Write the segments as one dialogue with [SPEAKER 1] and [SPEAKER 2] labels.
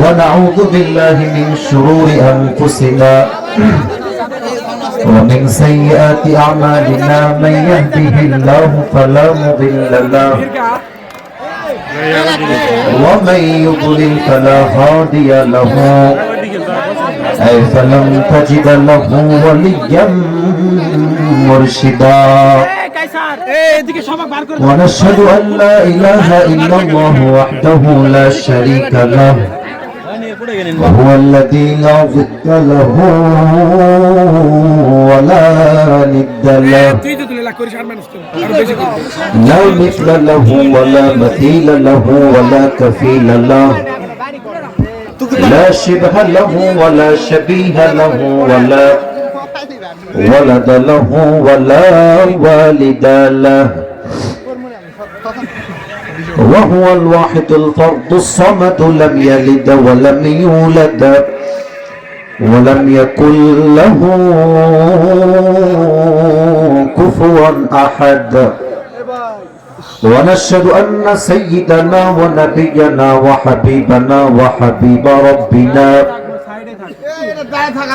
[SPEAKER 1] ونعوذ بالله من شرور أنفسنا ومن سيئات أعمالنا من يهده الله فلا مضل له ومن يضلل فلا هادي له أي فلم تجد له وليا مرشدا ونشهد أن لا إله إلا الله وحده لا شريك له وهو الذي لا ضد له ولا ند له لا مثل له ولا مثيل له ولا كفيل له لا شبه له ولا شبيه له ولا ولد له ولا والد له وهو الواحد الفرد الصمد لم يلد ولم يولد ولم يكن له كفوا أحد ونشهد أن سيدنا ونبينا وحبيبنا وحبيب ربنا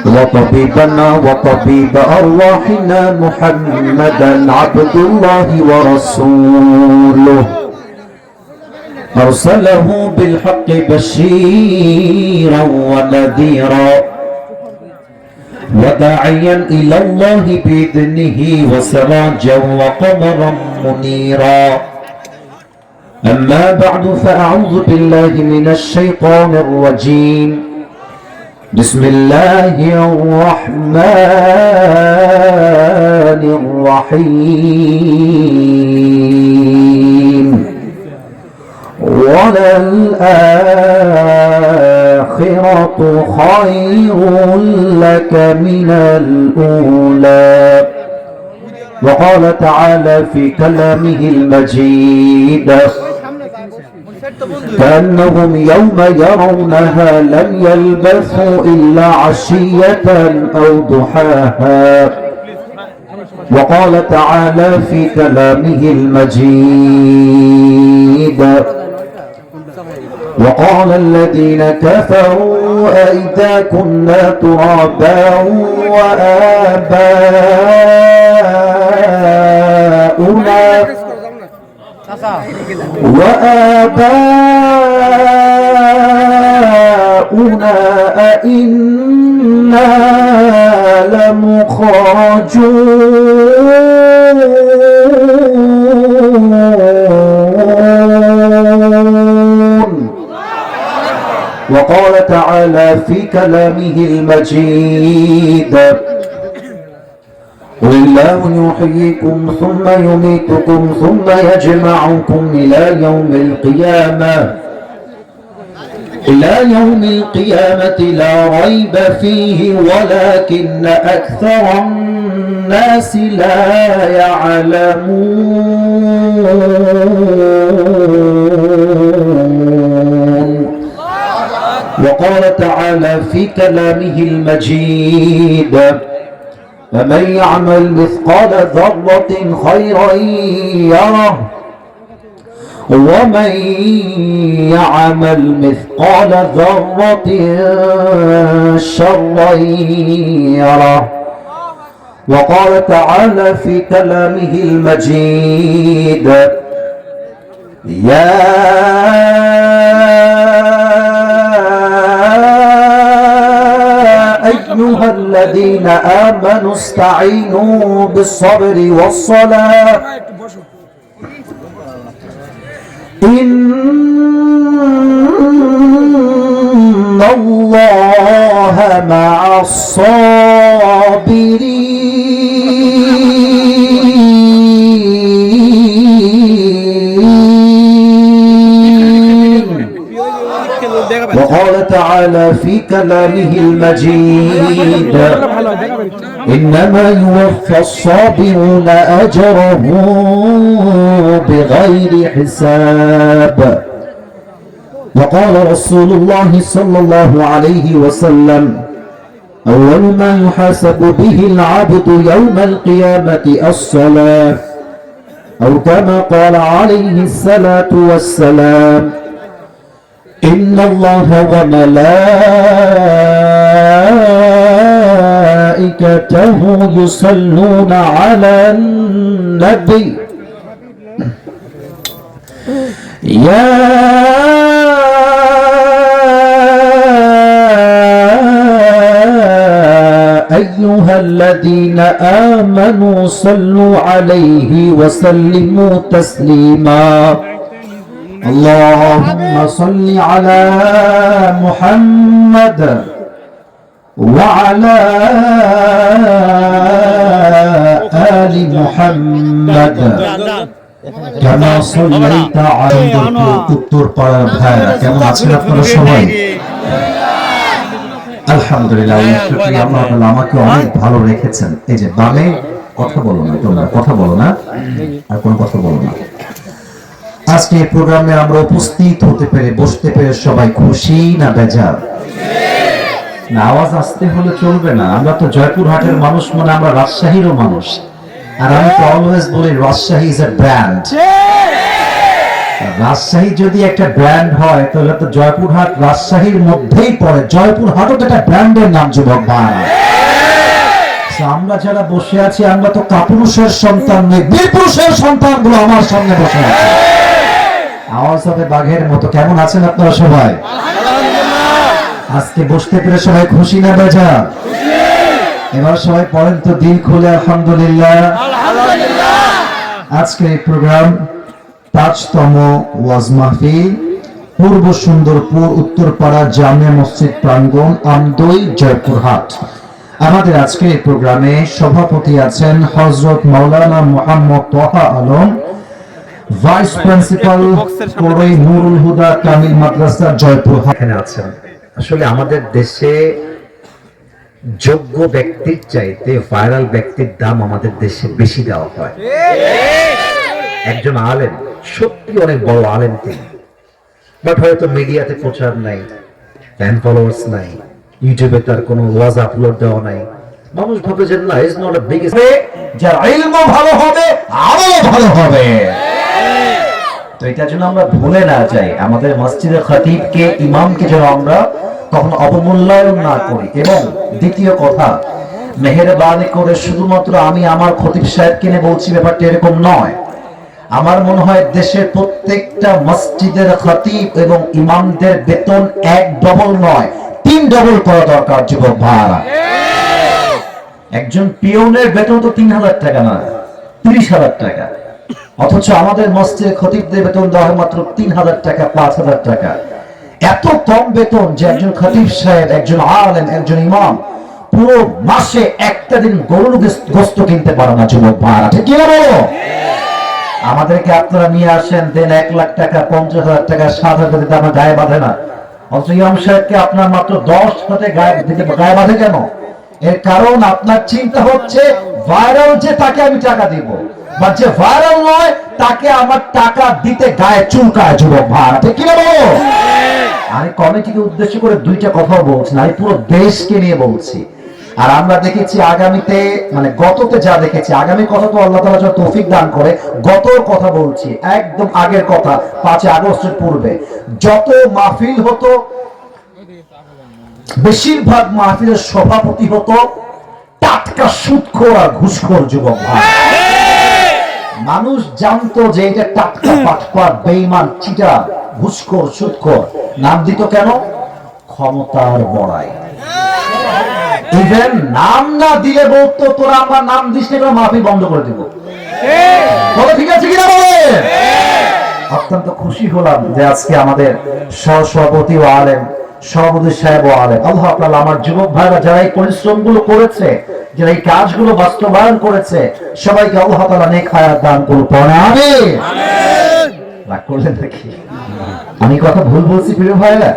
[SPEAKER 1] وطبيبنا وطبيب أرواحنا محمدا عبد الله ورسوله أرسله بالحق بشيرا ونذيرا وداعيا إلى الله بإذنه وسراجا وقمرا منيرا أما بعد فأعوذ بالله من الشيطان الرجيم بسم الله الرحمن الرحيم وللآخرة خير لك من الأولى وقال تعالى في كلامه المجيد كأنهم يوم يرونها لم يلبثوا إلا عشية أو ضحاها وقال تعالى في كلامه المجيد وقال الذين كفروا أئذا كنا ترابا وآباؤنا أئنا لمخرجون وقال تعالى في كلامه المجيد قل الله يحييكم ثم يميتكم ثم يجمعكم إلى يوم القيامة لا ريب فيه ولكن أكثر الناس لا يعلمون وقال تعالى في كلامه المجيد فمن يعمل مثقال ذرة خيرا يره ومن يعمل مثقال ذرة شرا يره وقال تعالى في كلامه المجيد يا أيها الذين آمنوا استعينوا بالصبر والصلاة إن الله مع الصابرين وقال تعالى في كلامه المجيد إنما يوفى الصابرون أجرهم بغير حساب وقال رسول الله صلى الله عليه وسلم أول ما يحاسب به العبد يوم القيامة الصلاة أو كما قال عليه الصلاة والسلام ইন্নাল্লাহা ওয়া মালাইকাতাহু ইউসাল্লুনা আলান নবী ইয়া أيها الذين آمنوا صلوا عليه وسلموا تسليما اللهم صل على محمد وعلى آل محمد كما صليت على উত্তর পাড়ার ভাইরা কেমন আছেন আপনারা সবাই আলহামদুলিল্লাহ শুকরিয়া আল্লাহ তাআলা আমাকে অনেক ভালো রেখেছেন এই যে বামে কথা বলো না তোমরা কথা বলো না আর কোন কথা বলো না আজকে এই প্রোগ্রামে আমরা উপস্থিত হতে পেরে বসতে পেরে সবাই খুশি না বেজার না আওয়াজ আসতে হলে চলবে না আমরা তো জয়পুরহাটের মানুষ মানে আমরা রাজশাহীরও মানুষ আর আমি তো অলওয়েজ বলি Rajshahi is a brand Rajshahi যদি একটা ব্র্যান্ড হয় তাহলে তো জয়পুরহাট রাজশাহীর মধ্যেই পড়ে জয়পুরহাটও তো একটা ব্র্যান্ডের নাম যুবক ভাই আমরা যারা বসে আছি আমরা তো কাপুরুষের সন্তান নই বীরপুরুষের সন্তানগুলো আমার সামনে বসে আছে আওয়াজ হবে বাঘের মতো কেমন আছেন আপনারা সবাই আজকে বসতে পেরে সবাই খুশি না বেজা এবার সবাই পড়েন তো দিল খুলে আলহামদুলিল্লাহ আজকে এই প্রোগ্রাম ৫তম ওয়াজ মাহফিল পূর্ব সুন্দরপুর উত্তরপাড়া জামিয়া মসজিদ প্রাঙ্গণ আমদই জয়পুরহাট আমাদের আজকে এই প্রোগ্রামে সভাপতি আছেন হযরত মাওলানা মুহাম্মদ তোহা আলম ভাইস প্রিন্সিপাল কোরই নুরুল হুদা কামিল মাদ্রাসা জয়পুরহাট এখানে আছেন আসলে আমাদের দেশে যোগ্য ব্যক্তির চাইতে ভাইরাল ব্যক্তির দাম আমাদের দেশে বেশি দেওয়া হয় একজন আলেম সত্যি অনেক বড় আলেম তিনি বাট হয়তো মিডিয়াতে প্রচার নাই ফ্যান ফলোয়ার্স নাই ইউটিউবে তার কোনো ওয়াজ আপলোড দেওয়া নাই মানুষ ভাবে যে না ইজ নট আ বিগেস্ট যার ইলম ভালো হবে আমল ভালো হবে তো এটার জন্য আমরা ভুলে না যাই আমাদের মসজিদের খতিবকে ইমামকে যেন আমরা তখন অবমূল্যায়ন না করি এবং দ্বিতীয় কথা মেহেরবানি করে শুধুমাত্র আমি আমার খতিব সাহেবকে নিয়ে বলছি ব্যাপারটা এরকম নয় আমার মনে হয় দেশের প্রত্যেকটা মসজিদের খতিব এবং ইমামদের বেতন ১ ডবল নয় ৩ ডবল করা দরকার যুবক ভাইরা একজন পিয়নের বেতন তো ৩০০০ টাকা না ৩০০০০ টাকা অথচ আমাদের মসজিদের খতিবদের বেতন দেওয়া হয় মাত্র ৩০০০ টাকা ৫০০০ টাকা এত কম বেতন যে একজন খতিব সাহেব একজন আলেম একজন ইমাম পুরো মাসে একটা দিন গরুর গোশত কিনতে পারে না যুবক ভাইরা ঠিক কি বলো আমাদেরকে আপনারা নিয়ে আসেন দেন ১ লাখ টাকা ৫০,০০০ টাকা ৬০,০০০ দিতে আমার গায়ে বাঁধে না অথচ ইমাম সাহেবকে আপনার মাত্র ১০ হাতে গায়ে বাঁধে কেন এর কারণ আপনার চিন্তা হচ্ছে ভাইরাল যে তাকে আমি টাকা দিব বা যে ভাইরাল নয় তাকে আমার টাকা দিতে গায়ে চুলকায় যুবক ভাই ঠিক কি বলো আমি কমিটিকে উদ্দেশ্য করে দুইটা কথা বলছি না আমি পুরো দেশকে নিয়ে বলছি আর আমরা দেখেছি আগামীতে মানে গততে যা দেখেছি আগামী কথা তো আল্লাহ তাআলা যা তৌফিক দান করে গতর কথা বলছি একদম আগের কথা ৫ আগস্টের পূর্বে যত মাহফিল হতো বেশিরভাগ মাহফিলের সভাপতি হতো টাটকা সুদখোর আর ঘুষখোর যুবক ভাই মানুষ জানতো যে এটা টাটকা পাটপাট বেঈমান চিটা ঘুষখোর সুদখোর নাম দিত কেন ক্ষমতার বড়াই ইভেন নাম না দিলে বলতো তোরা আমার নাম দিস না মাহফিল বন্ধ করে দিব বলে ঠিক আছে কিনা বলে অত্যন্ত খুশি হলাম যে আজকে আমাদের সহসভাপতি ও আলেম সভাপতি সাহেব ও আলেম আল্লাহ তাআলা আমার যুবক ভাইরা যারা এই পরিশ্রমগুলো করেছে যারা এই কাজগুলো বাস্তবায়ন করেছে সবাইকে আল্লাহ তাআলা নেক হায়াত দান করুন পড়ে আমিন রাগ করলেন নাকি আমি কথা ভুল বলছি প্রিয় ভাইরা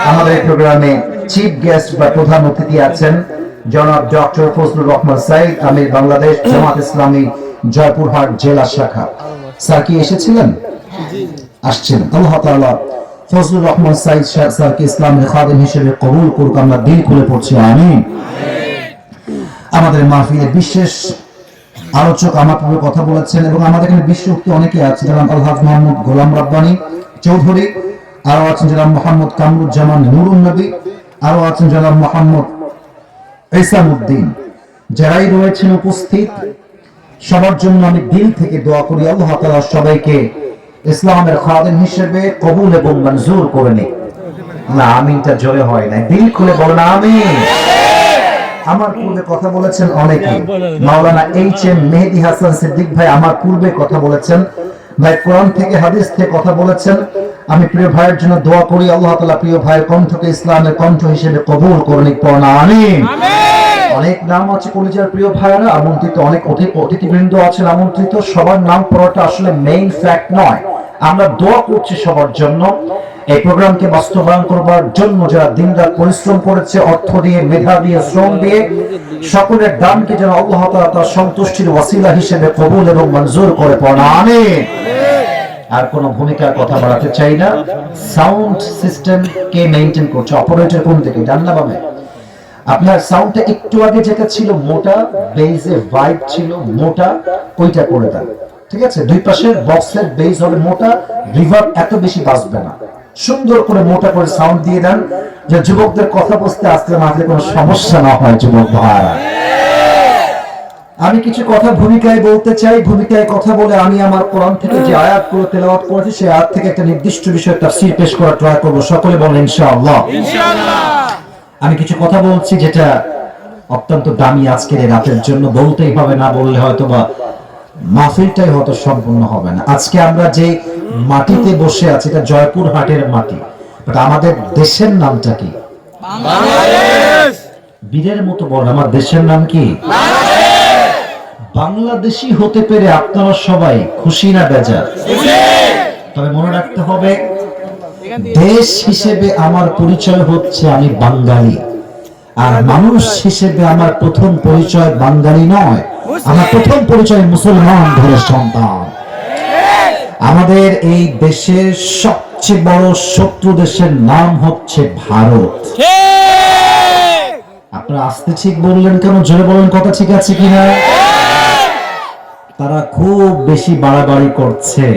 [SPEAKER 1] আমাদের এই প্রোগ্রামে চিফ গেস্ট বা প্রধান অতিথি আছেন জনাব ডক্টর ফজলুর রহমান সাইদ আমির বাংলাদেশ জামাত ইসলামী জয়পুরহাট জেলা শাখা স্যার কি এসেছিলেন আসছেন আল্লাহ তাআলা ফজলুর রহমান সাইদ স্যারকে ইসলামের খাদেম হিসেবে কবুল করুক আমরা দিল খুলে পড়ছি আমিন আমাদের মাহফিলে বিশেষ আলোচক আমার পূর্বে কথা বলেছেন এবং আমাদের এখানে বিশ্বস্ত অনেকে আছে যেমন আলহাজ মোহাম্মদ গোলাম রাব্বানী চৌধুরী আরো আছেন জনাব মোহাম্মদ কামরুজ্জামান নুরুন নবী, আরো আছেন জনাব মোহাম্মদ ইসামউদ্দিন। যারাই রয়েছেন উপস্থিত সবার জন্য আমি দিল থেকে দোয়া করি আল্লাহ তাআলা সবাইকে ইসলামের খাদেম হিসেবে কবুল এবং মঞ্জুর করে নিক। না আমিনটা জোরে হয় না, দিল খুলে বলেন আমিন। আমার পূর্বে কথা বলেছেন অনেকে, মাওলানা এইচ এম মেহেদী হাসান সিদ্দিক ভাই আমার পূর্বে কথা বলেছেন, ভাই কোরআন থেকে হাদিস থেকে কথা বলেছেন। আমি প্রিয় ভাইয়ের জন্য দোয়া করি আল্লাহ তাআলা প্রিয় ভাইয়ের কণ্ঠকে ইসলামের কণ্ঠ হিসেবে কবুল করে নিক, পড়ুন আমিন। অনেক নাম আছে কলিজার প্রিয় ভাইয়েরা, আমন্ত্রিত অনেক অতিথিবৃন্দ আছেন আমন্ত্রিত। সবার নাম পড়াটা আসলে মেইন ফ্যাক্ট নয়, আমরা দোয়া করছি সবার জন্য। এই প্রোগ্রামকে বাস্তবায়ন করবার জন্য যারা দিনরাত পরিশ্রম করেছে, অর্থ দিয়ে, মেধা দিয়ে, শ্রম দিয়ে, সকলের দানকে যেন আল্লাহ তাআলা তার সন্তুষ্টির ওয়াসিলা হিসেবে কবুল এবং মঞ্জুর করে, পড়ুন আমিন। আর কোন ভূমিকার কথা বাড়াতে চাই না। সাউন্ড সিস্টেম কে মেইনটেইন করছে? অপারেটর কোন দিকে, ডান না বামে? আপনার সাউন্ডটা একটু আগে যেটা ছিল মোটা, বেজে ভাইব ছিল মোটা, ওইটা করে দেন, ঠিক আছে? দুই পাশের বক্সের বেজ হবে মোটা, রিভার্ব এত বেশি বাজবে না, সুন্দর করে মোটা করে সাউন্ড দিয়ে দেন, যে যুবকদের কথা বলতে আসলে মাঝে কোনো সমস্যা না হয়। যুবক ভাইরা, আমি কিছু কথা ভূমিকায় বলতে চাই। ভূমিকায় কথা বলে আমি আমার কোরআন থেকে যে আয়াতগুলো তেলাওয়াত করেছি সেই আয়াত থেকে একটা নির্দিষ্ট বিষয় তাফসীর পেশ করার ট্রাই করব। সকলে বলেন ইনশাআল্লাহ। আমি কিছু কথা বলছি যেটা অত্যন্ত দামি আজকের এই রাতের জন্য, বলতেই হবে, না বললে হয়তো বা মাহফিলটাই হয়তো সম্পূর্ণ হবে না। আজকে আমরা যে মাটিতে বসে আছি এটা জয়পুরহাটের মাটি, বাট আমাদের দেশের নামটা কি? বাংলাদেশ। বীরের মতো বল, আমার দেশের নাম কি? বাংলাদেশি হতে পেরে আপনারা সবাই খুশি না বেজার? তবে মনে রাখতে হবে, দেশ হিসেবে আমার পরিচয় হচ্ছে আমি বাঙালি, আর মানুষ হিসেবে আমার প্রথম পরিচয় বাঙালি নয়, আমার প্রথম পরিচয় মুসলমান ঘরের সন্তান। আমাদের এই দেশের সবচেয়ে বড় শত্রু দেশের নাম হচ্ছে ভারত। আপনারা আসতে ঠিক বললেন কেন? জোরে বলেন, কথা ঠিক আছে কিনা? তারা খুব বেশি বাড়াবাড়ি করছে।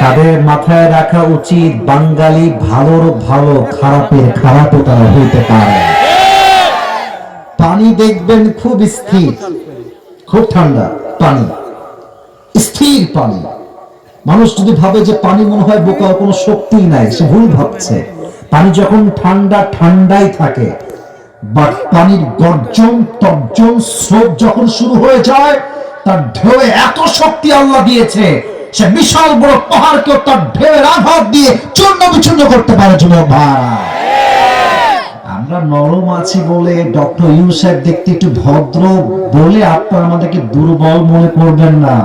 [SPEAKER 1] তাদের মাথায় রাখা উচিত, বাঙালি ভালোর ভালো, খারাপের খারাপও তারা হইতে পারে। পানি দেখবেন খুব স্থির, খুব ঠান্ডা পানি, স্থির পানি। মানুষ যদি ভাবে যে পানি মনে হয় বোকা, কোনো শক্তি নাই, সে ভুল ভাবছে। পানি যখন ঠান্ডা ঠান্ডাই থাকে, বাট পানির গর্জন তর্জন স্রোত যখন শুরু হয়ে যায়, তার ঢেউয়ে এত শক্তি আল্লাহ দিয়েছে, সে বিশাল বড় পাহাড়কে তার ঢেউয়ের আঘাত দিয়ে চূর্ণ বিচূর্ণ করতে পারে। যুবক ভাই, আমরা নরম আছি বলে ডক্টর ইউসুফ দেখতে একটু ভদ্র বলে আপনারা আমাদেরকে দুর্বল মনে করবেন না।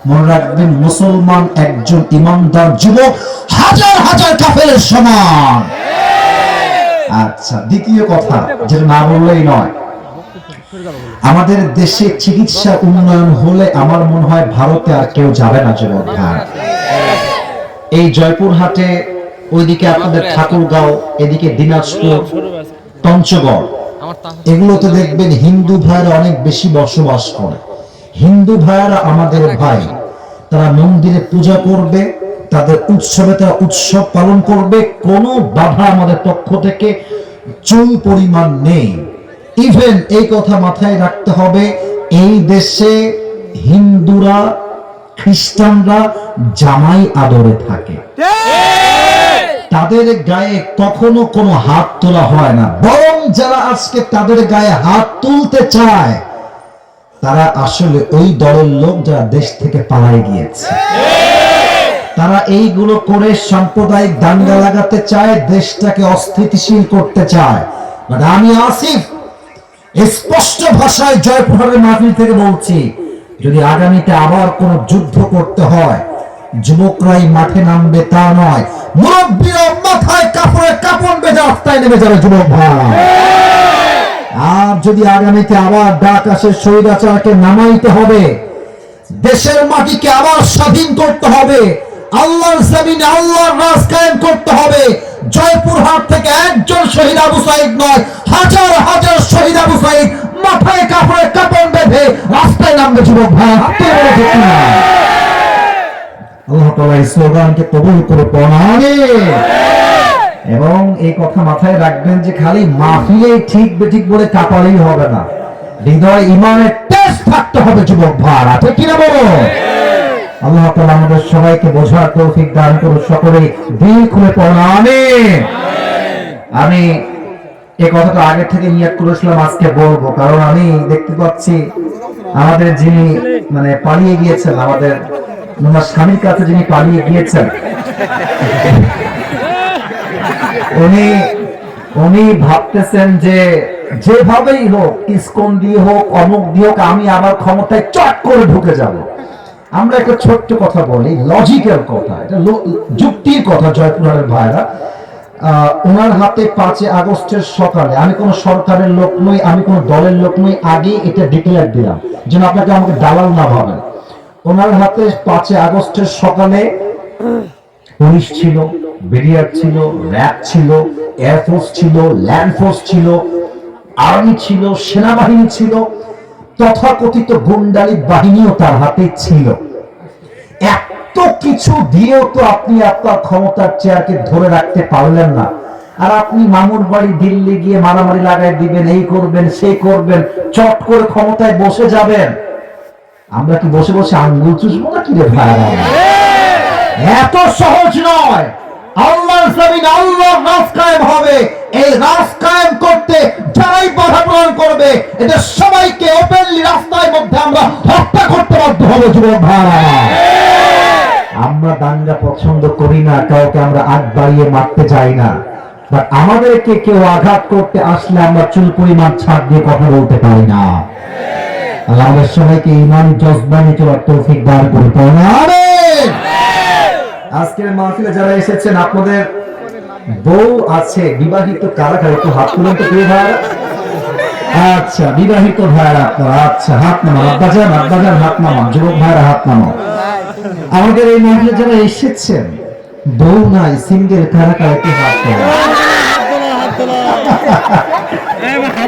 [SPEAKER 1] মনে রাখবেন, মুসলমান একজন ইমানদার যুবক হাজার হাজার কাফেরের সমান। আচ্ছা, দ্বিতীয় কথা যেটা না বললেই নয়, আমাদের দেশে চিকিৎসা উন্নয়ন হলে আমার মনে হয় ভারতে আর কেউ যাবে না। যুবক ভাই, এই জয়পুরহাটে, ওইদিকে আপনাদের ঠাকুরগাঁও, এদিকে দিনাজপুর, পঞ্চগড়, এগুলোতে দেখবেন হিন্দু ভাইরা অনেক বেশি বসবাস করে। হিন্দু ভাইরা আমাদের ভাই, তারা মন্দিরে পূজা করবে, তাদের উৎসবে তারা উৎসব পালন করবে, কোনো বাধা আমাদের পক্ষ থেকে চুল পরিমাণ নেই। ইভেন এই কথা মাথায় রাখতে হবে, এই দেশে হিন্দুরা, খ্রিস্টানরা জামাই আদরে থাকে, তাদের গায়ে কখনো কোনো হাত তোলা হয় না। বরং যারা আজকে তাদের গায়ে হাত তুলতে চায়, তারা আসলে ওই দলের লোক যারা দেশ থেকে পালায় গিয়েছে। তারা এইগুলো করে সাম্প্রদায়িক দাঙ্গা লাগাতে চায়, দেশটাকে অস্থিতিশীল করতে চায়। আমি আসিফ স্পষ্ট ভাষায় জয়পুরহাটের মাহফিল থেকে বলছি, যদি আগামীতে আবার কোন যুদ্ধ করতে হয়, যুবকরাই মাঠে নামবে তা নয়, মুরব্বীরা মাথায় কাপড়ে কাপড় বেঁধে রাস্তায় নেমে যাবে। যুবক ভাই, আর যদি আগামীতে আবার ডাক আসে স্বৈরাচারকে নামাইতে হবে, দেশের মাটিকে আবার স্বাধীন করতে হবে, আল্লাহর জমিনে আল্লাহর রাজ কায়েম করতে হবে, জয়পুরহাট থেকে একজন শহীদ আবু সাইদ নয়, হাজার হাজার শহীদ আবু সাইদ মাথায় কাপড়ে কাপড় বেঁধে রাস্তায় নামবে। যুবক ভাই, আল্লাহ তাআলা এই স্লোগানকে কবুল করে পড়াবে। এবং এই কথা মাথায় রাখবেন যে খালি মাহফিলে ঠিক বেঠিক বলে কাপালেই হবে না, হৃদয় ঈমানের টেস্ট থাকতে হবে যুবক ভাইরা, ঠিক কি না বলো? আল্লাহ তাআলা আমাদের সবাইকে বোঝার তৌফিক দান করুন, সকলে দিল খুলে পড়ুন আমিন। আমি এই কথাটা আগে থেকে নিয়ত করেছিলাম আজকে বলবো, কারণ আমি দেখতে পাচ্ছি আমাদের যিনি মানে পালিয়ে গিয়েছেন, আমাদের ওনার স্বামীর কাছে যিনি পালিয়ে গিয়েছেন, উনি ভাবতেছেন যে যেভাবেই হোক, ইসকন দিয়ে হোক, অমুক দিয়ে হোক, আমি আবার ক্ষমতায় চট করে ঢুকে যাব। আমরা একটা ছোট্ট কথা বলি, লজিক্যাল কথা, এটা যুক্তির কথা। জয়পুরহাটের ভাইরা, ওনার হাতে 5 আগস্টের সকালে, আমি কোন সরকারের লোক নই, আমি কোন দলের লোক নই, আগে এটা ডিক্লেয়ার দিলাম যেন আপনাকে আমাকে দালাল না ভাবেন। ওনার হাতে 5 আগস্টের সকালে পুলিশ ছিল, বিডিআর ছিল, র্যাব ছিল, এয়ারফোর্স ছিল, ল্যান্ড ফোর্স ছিল, আর্মি ছিল, সেনাবাহিনী ছিল, তথাকথিত গুন্ডালি বাহিনীও তার হাতে ছিল। এত কিছু দিয়েও তো আপনি আপনার ক্ষমতার চেয়ারকে ধরে রাখতে পারলেন না। আর আপনি মামুর বাড়ি দিল্লি গিয়ে মারামারি লাগাই দিবেন, এই করবেন সেই করবেন, চট করে ক্ষমতায় বসে যাবেন। আমরা কি বসে বসে আঙ্গুল চুষবো না কি রে ভাইরা? এত সহজ নয়। আল্লাহর জমিন, আল্লাহর রাজ কায়েম হবে। এই রাজ কায়েম করতে যারাই বাধা প্রদান করবে, এদের সবাইকে ওপেনলি রাস্তার মধ্যে আমরা হত্যা করতে বাধ্য হব যুবক ভাইরা। আমরা দাঙ্গা পছন্দ করি না, কাউকে আমরা আগ বাড়িয়ে মারতে চাই না, বাট আমাদেরকে কেউ আঘাত করতে আসলে আমরা চুল পরিমাণ ছাড় দিয়ে কথা বলতে পারি না। আল্লাহ আমাদের সবাইকে ঈমান জজবা নিয়ে চলার তৌফিক দান করুন, আমিন। আজকের মাহফিলে যারা এসেছেন, আপনাদের বউ আছে, বিবাহিত কারা কারা একটু হাত তুলেন তো প্রিয় ভাইরা। আচ্ছা, বিবাহিত ভাইরা আপনারা, আচ্ছা হাত নামান, আব্বাজান আব্বাজান হাত নামান, যুবক ভাইরা হাত নামান। আমাদের এই মাহফিলে যারা এসেছেন, বউ নাই, সিঙ্গেল কারা কারা একটু হাত তোলেন।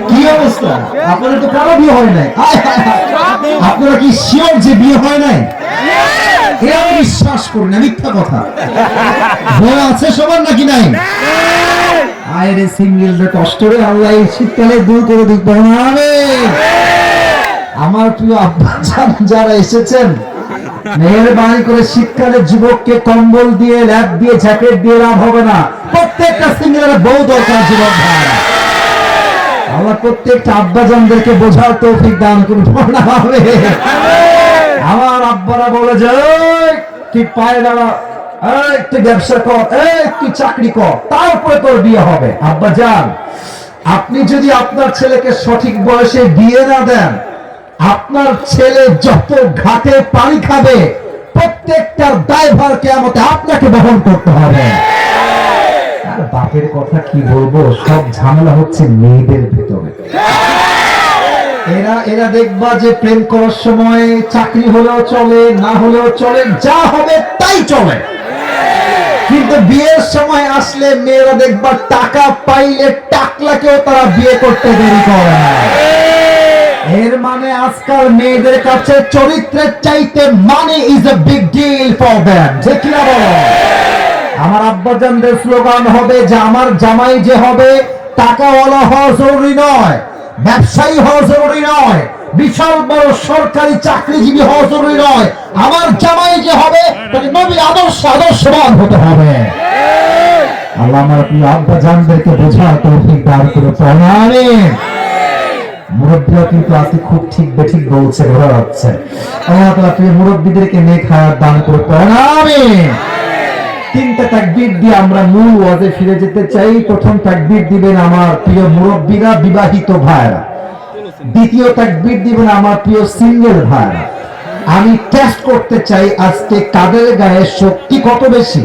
[SPEAKER 1] কি অবস্থা? আপনাদের তো কারো বিয়ে হয় নাই। আপনারা কি শিওর যে বিয়ে হয় নাই? আমি বিশ্বাস করি না, মিথ্যা কথা। বউ আছে সবার নাকি নাই? আরে সিঙ্গেলদের কষ্ট রে আল্লাহ এই শীতকালে দূর করে দিক। আমার প্রিয় আব্বা যারা এসেছেন, মেহেরবানি করে শীতকালে যুবককে কম্বল দিয়ে, ল্যাপ দিয়ে, জ্যাকেট দিয়ে লাভ হবে না। প্রত্যেকটা সিঙ্গেলের বউ দরকার যুবক ভাইরা। আল্লাহ প্রত্যেকটা আব্বাজানদেরকে বোঝার তৌফিক দান করুন, হবে। আমার আব্বারা বলে যে তুই পায়ে দাঁড়া, তুই ব্যবসা কর, তুই চাকরি কর, তারপরে তোর বিয়ে হবে। আব্বা যান, আপনি যদি আপনার ছেলেকে সঠিক বয়সে বিয়ে না দেন, আপনার ছেলে যত ঘাটে পানি খাবে, প্রত্যেকটার দায়ভার কিয়ামতে আপনাকে বহন করতে হবে। আর বাপের কথা কি বলবো, সব ঝামেলা হচ্ছে মেয়েদের ভিতরে। এরা দেখবা যে প্রেম করার সময় চাকরি হলেও চলে, না হলেও চলে, যা হবে তাই চলে। কিন্তু বিয়ের সময় আসলে মেয়েরা দেখবা টাকা পাইলে টাকলাকেও তারা বিয়ে করতে দেরি করে না। এর মানে আজকাল মেয়েদের কাছে চরিত্রের চাইতে money is a big deal for them, যে কিনা বলো। আমার আব্বাজানদের স্লোগান হবে যে আমার জামাই যে হবে টাকাওয়ালা হওয়া জরুরি নয়, ব্যবসায়ী হওয়া জরুরি নয়, বিশাল বড় সরকারি চাকরিজীবী হওয়া জরুরি নয়, আমার জামাই যে হবে নবীর আদর্শবান হতে হবে। আল্লাহ আমার প্রিয় আব্বাজানদেরকে বোঝার তৌফিক দান করে আমিন। মুরব্বীরা কিন্তু আজকে খুব ঠিক বেঠিক বলছে, বোঝা যাচ্ছে। আল্লাহ তাআলা প্রিয় মুরব্বীদেরকে নেক হায়াত দান করে আমিন। 3টা তাকবীর দিয়ে আমরা মূল ওয়াজে ফিরে যেতে চাই। প্রথম তাকবীর দিবেন আমার প্রিয় মুরব্বীরা, বিবাহিত ভাইরা। দ্বিতীয় তাকবীর দিবেন আমার প্রিয় সিঙ্গেল ভাইরা। আমি টেস্ট করতে চাই আজকে কাদের গায়ে শক্তি কত বেশি।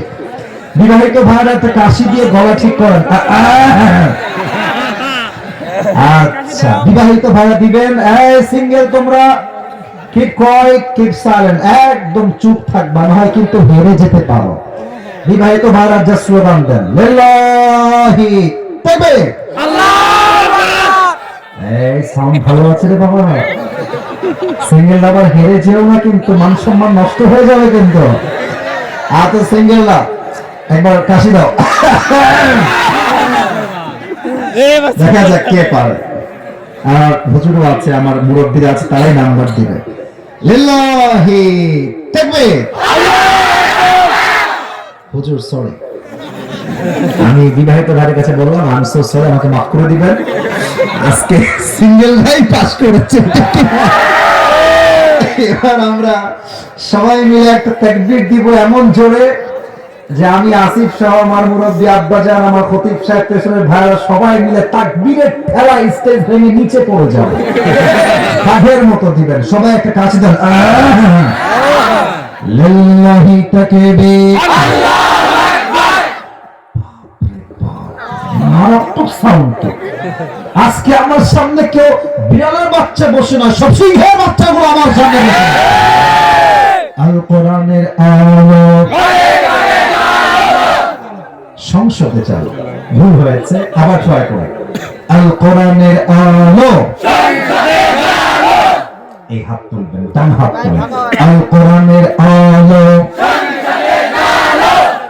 [SPEAKER 1] বিবাহিত ভাইরা তো কাশি দিয়ে গলা ঠিক করেন। আচ্ছা, বিবাহিত ভাইরা দিবেন। এই সিঙ্গেল তোমরা কিপ কোয়াইট, কিপ সাইলেন্ট, একদম চুপ থাকবা, না হয় কিন্তু হেরে যেতে পারো। বিবাহিত ভাইরা যা স্লোগান দেন, লিল্লাহি তাকবীর, আল্লাহু আকবার। এই সাউন্ড ভালো আছে রে বাবা। সিঙ্গেল আবার হেরে যেও না কিন্তু, মান সম্মান নষ্ট হয়ে যাবে কিন্তু। আর তো সিঙ্গেল না, একবার কাশি দাও, দেখা যাক কে পারে। আর হুজুরও আছে, আমার মুরব্বীরা আছে, তারাই নাম্বার দিবে। লিল্লাহি তাকবীর। হুজুর সরি, আমি বিবাহিত ভাইয়ের কাছে বললাম আই এম সো সরি, আমাকে মাফ করে দিবেন, আজকে সিঙ্গেল ভাই পাস করেছে। এবার আমরা সবাই মিলে একটা তাকবীর দিব এমন জোরে যে আমি আসিফ সহ আমার মুরব্বী আব্বাজান, আমার খতিব সাহেব, পেছনের ভাইরা সবাই মিলে তাকবীরের ঠেলা স্টেজ ভেঙে নিচে পড়ে যাবে। কাঠের মতো দিবেন সবাই, একটা কাছে দেন। লিল্লাহি তাকবীর, মারাত্মক সাউন্ড। আজকে আমার সামনে কেউ বিড়ালের বাচ্চা বসে না, সব সিংহের বাচ্চাগুলো আমার সামনে বসে। আল কোরআনের আলো সংসদে চালু, ভুল হয়েছে, আবার ট্রাই করে। আল কোরআনের আলো, এই হাত তুলবেন, ডান হাত তুলবেন। আল কোরআনের আলো,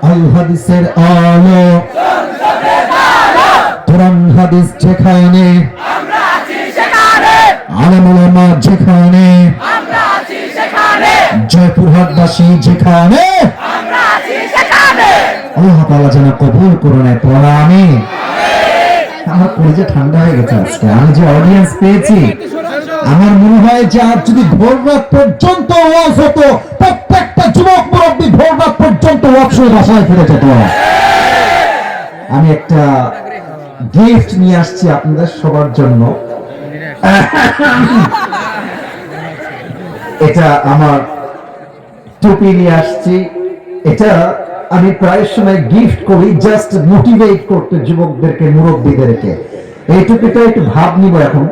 [SPEAKER 1] আল হাদিসের আলো, কোরআন হাদিস যেখানে, আলেম ওলামা যেখানে, জয়পুরহাটবাসী যেখানে, আল্লাহ তাআলা যেন কবুল করুন। পড়া আমি, আমার কলিজা ঠান্ডা হয়ে গেছে আজকে, আমি যে অডিয়েন্স পেয়েছি। আমার মনে হয় যে আজ যদি ভোর রাত পর্যন্ত ওয়াজ হতো, প্রত্যেকটা যুবক মুরব্বী ভোর রাত পর্যন্ত ওয়াজ শুনে বাসায় ফিরে যেত। আমি একটা গিফট নিয়ে আসছি আপনাদের সবার জন্য। এটা আমার টুপি নিয়ে আসছি। এটা আমি প্রায় সময় গিফট করি জাস্ট মোটিভেট করতে যুবকদেরকে, মুরব্বীদেরকে। এই টুপিটা একটু ভাব নিব এখন।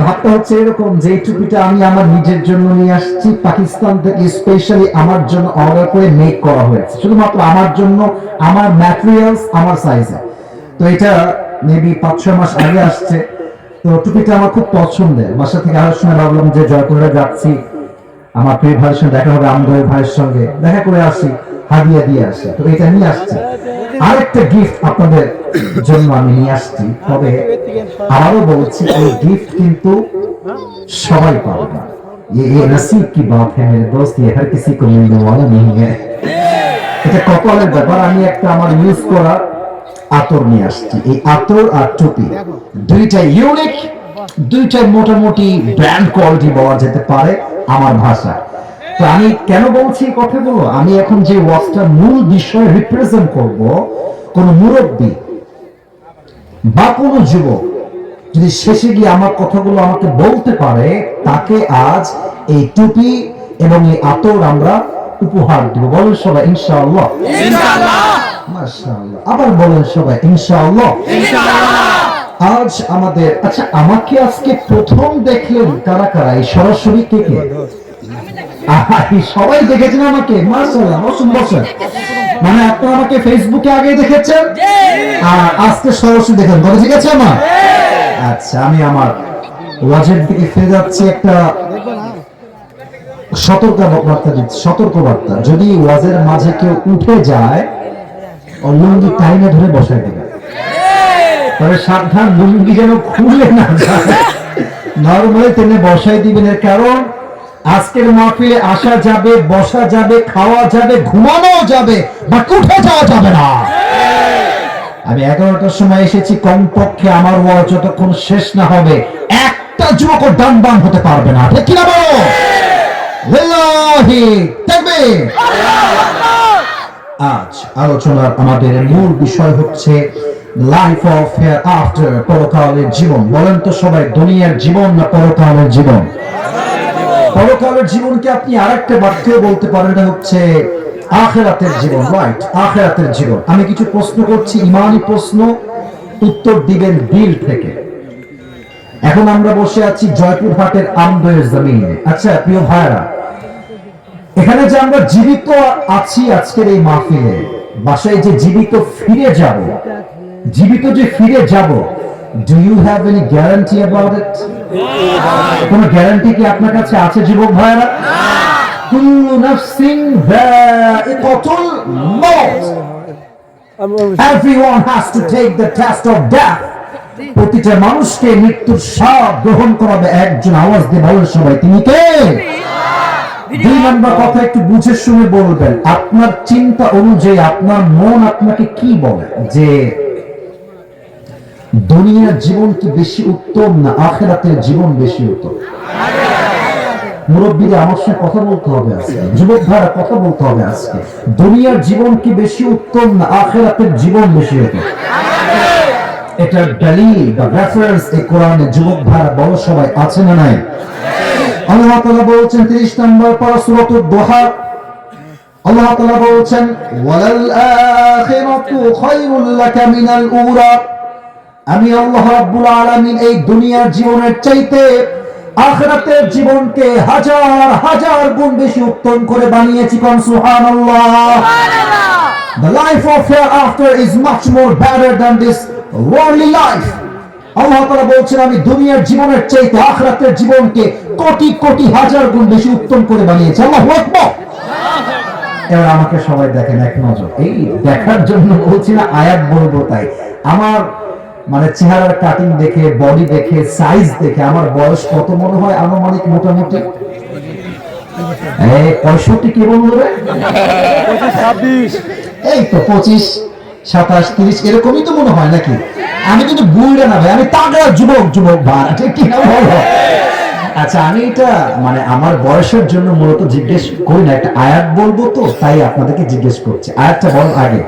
[SPEAKER 1] ভাবটা হচ্ছে এরকম যে এই টুপিটা আমি আমার নিজের জন্য নিয়ে আসছি, পাকিস্তান থেকে স্পেশালি আমার জন্য অর্ডার করে মেক করা হয়েছে, শুধুমাত্র আমার জন্য, আমার ম্যাটেরিয়ালস, আমার সাইজে। তো এটা মেবি 5-6 মাস আগে আসছে। তো টুপিটা আমার খুব পছন্দের। বাসা থেকে আসার সময় ভাবলাম যে জয়পুরে যাচ্ছি, আমার প্রিয় ভাইয়ের সঙ্গে দেখা হবে, আমদয় ভাইয়ের সঙ্গে দেখা করে আসি, হাদিয়া দিয়ে আসি। তো এটা নিয়ে আসছি। আরেকটা গিফট আপনাদের জন্য আমি নিয়ে আসছি। তবে আবারও বলছি, এই গিফট কিন্তু সবাই পাবে না। ये नसीब की बात है मेरे दोस्त, ये हर किसी को मिलने वाला नहीं है। এটা কপালের ব্যাপার। আমি একটা আমার ইউজ করা আতর নিয়ে আসছি। এই আতর আর টুপি দুইটা ইউনিক, দুইটা মোটামুটি ব্র্যান্ড কোয়ালিটি বলা যেতে পারে আমার ভাষায়। তো আমি কেন বলছি এই কথাগুলো, আমি এখন যে ওয়াজটার মূল বিষয় রিপ্রেজেন্ট করব, কোন মুরব্বী বা কোন যুবক যদি শেষে গিয়ে আমার কথাগুলো আমাকে বলতে পারে, তাকে আজ এই টুপি এবং এই আতর আমরা উপহার দিব। বলেন সবাই ইনশাআল্লাহ। মাশাআল্লাহ। আবার বলেন সবাই ইনশাআল্লাহ। আজ আমাদের, আচ্ছা আমাকে আজকে প্রথম দেখলেন কারা কারা? এই সরাসরি কে কে? সবাই দেখেছেন আমাকে? মাশাআল্লাহ, বসুন বসুন। মানে আপনারা আমাকে ফেসবুকে আগে দেখেছেন আর আজকে সরাসরি দেখেন, কথা ঠিক আছে আমার? আচ্ছা, আমি আমার ওয়াজের দিকে ফিরে যাচ্ছি। একটা সতর্কবার্তা দিচ্ছি, সতর্কবার্তা। যদি ওয়াজের মাঝে কেউ উঠে যায়, লুঙ্গি টাইমে ধরে বসায় দেবে, তবে সাবধান লুঙ্গি যেন খুলে না যায়, নরমালি টেনে বসাই দিবেন। এর কারণ আজকের মাহফিলে আসা যাবে, বসা যাবে, খাওয়া যাবে, ঘুমানো যাবে, বাট উঠে যাওয়া যাবে না। আমি 11টার সময় এসেছি, কমপক্ষে আমার ওয়াজ যতক্ষণ শেষ না হবে একটা যুবক ডান বাম হতে পারবে না, ঠিক কিনা বলো? লিল্লাহি তাকবীর। আজ আলোচনার আমাদের মূল বিষয় হচ্ছে লাইফ অফ হিয়ার আফটার, পরকালের জীবন। বলেন তো সবাই, দুনিয়ার জীবন না পরকালের জীবন? পরকালের জীবনকে আপনি আরেকটা বাক্যে বলতে পারেন, এটা হচ্ছে আখিরাতের জীবন। রাইট, আখিরাতের জীবন। আমি কিছু প্রশ্ন করছি, ইমানি প্রশ্ন, উত্তর দিবেন দিল থেকে। এখন আমরা বসে আছি জয়পুরহাটের আমদয়ের জমিনে। আচ্ছা প্রিয় ভাইরা, এখানে যে আমরা জীবিত আছি আজকের এই মাহফিলে, বাসায় যে জীবিত ফিরে যাব, জীবিত যে ফিরে যাব, do you have any guarantee about it? কোন গ্যারান্টি কি আপনার কাছে আছে যুবক ভাইরা? কুল্লু নাফসিন যায়িকাতুল মাউত। Everyone has to take the test of death. প্রতিটা মানুষকে মৃত্যুর স্বাদ গ্রহণ করাবে একজন। আওয়াজ দিয়ে বলেন সবাই, তিনি কে? দুই নম্বর কথা একটু বুঝে শুনে বলবেন। আপনার চিন্তা অনুযায়ী আপনার মন আপনাকে কি বলে যে দুনিয়ার জীবন কি বেশি উত্তম না আখিরাতের জীবন বেশি উত্তম? মুরব্বীরা আমার সাথে কথা বলতে হবে আজকে, যুবক ভাইরা কথা বলতে হবে আজকে। দুনিয়ার জীবন কি বেশি উত্তম না আখিরাতের জীবন বেশি উত্তম? এটা দলিল বা রেফারেন্স এই কোরআনে যুবক ভাইরা বড় সবাই আছে না নাই? আল্লাহ তাআলা বলছেন 30 নম্বর পারা সূরাতুদ দুহা, আল্লাহ তাআলা বলছেন ওয়ালাল আখিরাতু খায়রুল লাকা মিনাল উলা। আমি আল্লাহ রাব্বুল আলামিন এই দুনিয়ার জীবনের চাইতে আখিরাতের জীবনকে হাজার হাজার গুণ বেশি উত্তম করে বানিয়েছি। কোন সুবহানাল্লাহ। The life of hereafter is much more better than this worldly life. আল্লাহ তাআলা বলছেন আমি দুনিয়ার জীবনের চাইতে আখিরাতের জীবনকে কোটি কোটি হাজার গুণ বেশি উত্তম করে বানিয়েছি। আল্লাহু আকবার। এবার আমাকে সবাই দেখেন এক নজর। এই দেখার জন্য বলছি না, আয়াত বলবো তাই। আমার মানে চেহারার কাটিং দেখে, বডি দেখে, সাইজ দেখে আমার বয়স কত মনে হয় আনুমানিক? মোটামুটি 65 কি বলবে? 26, এই তো 25, 27, 30 এরকমই তো মনে হয় নাকি? আমি কিন্তু বুড়া না ভাই, আমি তাগড়া যুবক ভাই, ঠিক কি না বলো? আচ্ছা, আমি এটা মানে আমার বয়সের জন্য মূলত জিজ্ঞেস করি না, একটা আয়াত বলবো তো তাই আপনাদেরকে জিজ্ঞেস করছি। আয়াতটা বল আগে।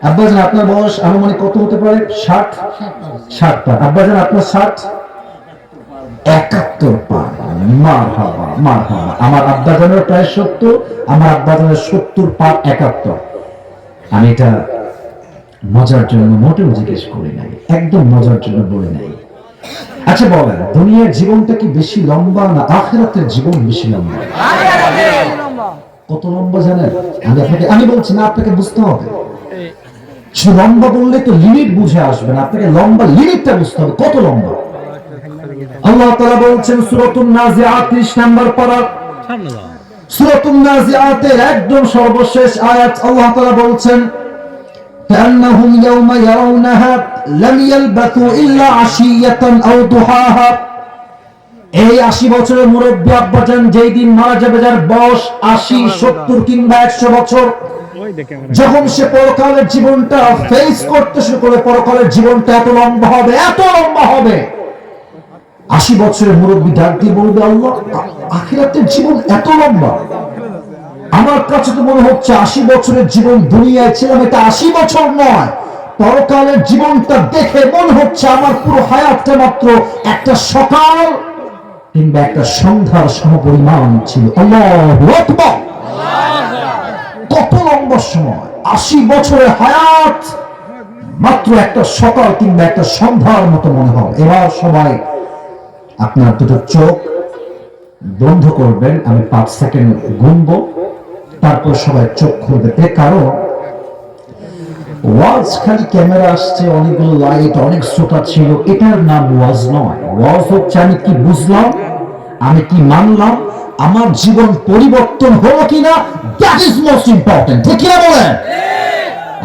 [SPEAKER 1] আব্বাজান আপনার বয়স আনুমানিক কত হতে পারে? 60 পার। আব্বাজান আপনার 60? 71 পার। মারহাবা মারহাবা। আমার আব্বাজানের প্রায় 70, আমার আব্বাজানের 70 পার 71। আমি এটা মজার জন্য মোটেও জিজ্ঞেস করি নাই, একদম মজার জন্য বলি নাই। আচ্ছা বলেন, দুনিয়ার জীবনটা কি বেশি লম্বা না আখিরাতের জীবন বেশি লম্বা? কত লম্বা জানেন? আমি বলছি না, আপনাকে বুঝতে হবে। লম্বা বললে তো লিমিট বুঝে আসবে না, আপনাকে লম্বা লিমিটটা বুঝতে হবে কত লম্বা। আল্লাহ তাআলা বলছেন সূরাতুন নাজিআত 30 নম্বর পারা, সূরাতুন নাজিআতের একদম সর্বশেষ আয়াত। আল্লাহ তাআলা বলছেন কান্নাহুম ইয়াওমা ইয়ারাউনাহা লাম ইয়ালবাথু ইল্লা আশিয়াতান আও দুহাহা। এই 80 বছরের মুরব্বি আব্বাজান যেই দিন মারা যাবে, যার বয়স 80, 70 কিংবা 100 বছর, যখন সে পরকালের জীবনটা ফেস করতে শুরু করে, পরকালের জীবনটা এত লম্বা হবে, এত লম্বা হবে। 80 বছরের মুরব্বি ডাক দিয়ে বলবে আল্লাহ, আখিরাতের জীবন এত লম্বা? আমার কাছে তো মনে হচ্ছে 80 বছরের জীবন দুনিয়ায় ছিলাম, এটা 80 বছর নয়। পরকালের জীবনটা দেখে মনে হচ্ছে আমার পুরো হায়াতটা মাত্র একটা সকাল কিংবা একটা সন্ধ্যার সমপরিমাণ ছিল। আল্লাহু আকবার। কত লম্বা সময়! 80 বছরের হায়াত মাত্র একটা সকাল কিংবা একটা সন্ধ্যার মতো মনে হয়। এবার সবাই আপনার দুটো চোখ বন্ধ করবেন, আমি 5 সেকেন্ড গুনবো, তারপর সবাই চোখ খুলবে। কারণ ওয়াজ খালি ক্যামেরা আসছে, অনেকগুলো লাইট, অনেক শ্রোতা ছিল, এটার নাম ওয়াজ নয়। ওয়াজ হচ্ছে আমি কি বুঝলাম, আমি কি মানলাম, আমার জীবন পরিবর্তন হলো কিনা, দ্যাট ইজ মোস্ট ইম্পর্টেন্ট। ঠিক কিনা বলেন?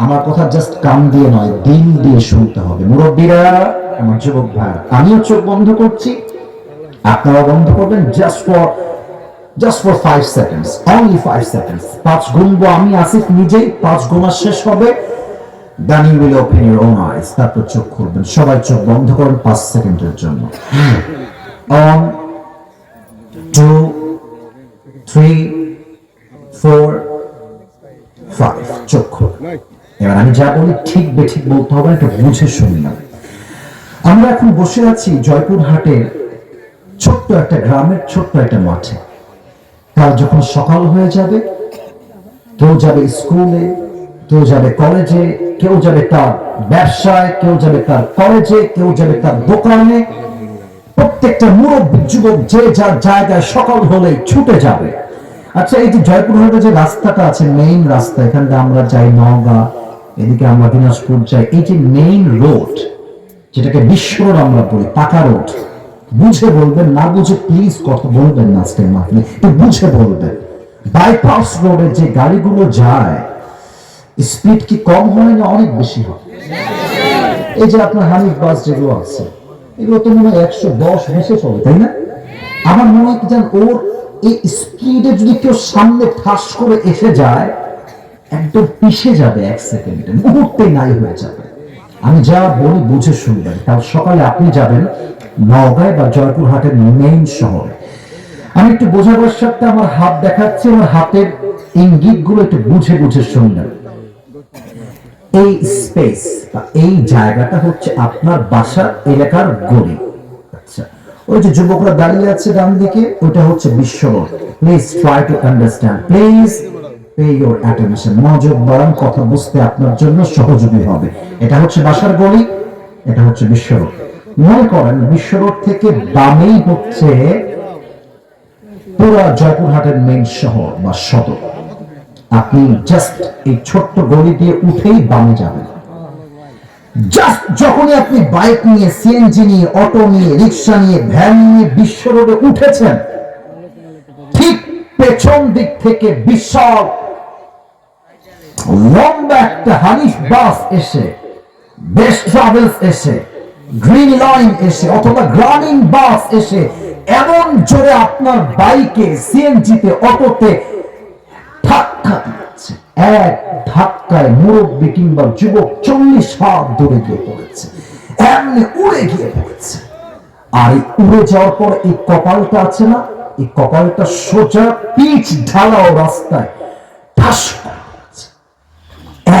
[SPEAKER 1] আমার কথা জাস্ট কান দিয়ে নয়, দিল দিয়ে শুনতে হবে। মুরব্বীরা, আমার যুবক ভাই, আমিও চোখ বন্ধ করছি, আপনারা বন্ধ করবেন। just for 5 seconds, only 5 seconds. 5 গুনবো আমি, আসিফ নিজেই 5 গোনা শেষ হবে, then you will open your own eyes. তারপর চোখ খুলবেন। সবাই চোখ বন্ধ করুন 5 সেকেন্ডের জন্য। 1 2 3 4 5 চোখ খুলুন। এবার আমি যা বলি ঠিক বেঠিক বলতে হবে, একটু বুঝে শুনলাম। আমরা এখন বসে আছি জয়পুরহাটের ছোট্ট একটা গ্রামের ছোট্ট একটা মাঠে। কাল যখন সকাল হয়ে যাবে, কেউ যাবে স্কুলে, কেউ যাবে কলেজে, কেউ যাবে তার ব্যবসায়, কেউ যাবে তার কলেজে, কেউ যাবে তার দোকানে। প্রত্যেকটা মুরব্বী যুবক যে যার জায়গায় সকাল হলে ছুটে যাবে। আচ্ছা, এই যে জয়পুরহাটে যে রাস্তাটা আছে, মেইন রাস্তা, এখান থেকে আমরা যাই নওগাঁ, এদিকে আমরা দিনাজপুর যাই, এই যে মেইন রোড, যেটাকে বিশ্ব রোড আমরা বলি, পাকা রোড, বুঝে বলবেন, না বুঝে প্লিজ কথা বলবেন না, আজকের মাহফিলে একটু বুঝে বলবেন। বাইপাস রোডে যে গাড়িগুলো যায় স্পিড কি কম হয় না অনেক বেশি হয়? এই যে আপনার হানিফ বাস যেগুলো আছে এগুলো তো মনে হয় 110-20 চলে, তাই না? আমার মনে হয় কি জান, ওর এই স্পিডে যদি কেউ সামনে ঠাস করে এসে যায় একদম পিষে যাবে, 1 সেকেন্ডে মুহূর্তে নাই হয়ে যাবে। আমি যা বলি বুঝে শুনবেন। কাল সকালে আপনি যাবেন নওগাঁ বা জয়পুরহাটের মেইন শহরে। আমি একটু বোঝাবার সাথে আমার হাত দেখাচ্ছি, আমার হাতের ইঙ্গিত গুলো একটু বুঝে বুঝে শুনবেন। এই স্পেস বা এই জায়গাটা হচ্ছে আপনার বাসার এলাকার গলি। আচ্ছা, ওই যে যুবকরা দাঁড়িয়ে আছে ডান দিকে, ওটা হচ্ছে বিশ্ব road. Please try to understand, please pay your attention. মনোযোগ বাড়ান, কথা বুঝতে আপনার জন্য সহযোগী হবে। এটা হচ্ছে বাসার গলি, এটা হচ্ছে বিশ্ব রোড। মনে করেন বিশ্ব রোড থেকে বামেই হচ্ছে পুরা জয়পুরহাটের মেইন শহর বা সদর। আপনি জাস্ট এই ছোট্ট গলি দিয়ে উঠেই বামে যাবেন। জাস্ট যখনই আপনি বাইক নিয়ে, সিএনজি নিয়ে, অটো নিয়ে, রিক্সা নিয়ে, ভ্যান নিয়ে বিশ্ব রোডে উঠেছেন, ঠিক পেছন দিক থেকে বিশাল লম্বা একটা হানিফ বাস এসে, বেস্ট ট্রাভেলস এসে, গ্রিন লাইন এসে অথবা গ্রামীণ বাস এসে এমন জোরে আপনার বাইকে, সিএনজিতে, অটোতে ধাক্কা দিচ্ছে, এক ধাক্কায় মুরব্বী কিংবা যুবক 40 হাত দূরে গিয়ে পড়েছে, এমনি উড়ে গিয়ে পড়েছে। আর এই উড়ে যাওয়ার পর এই কপালটা আছে না, এই কপালটা সোজা পিচ ঢালাও রাস্তায় ঠাস করে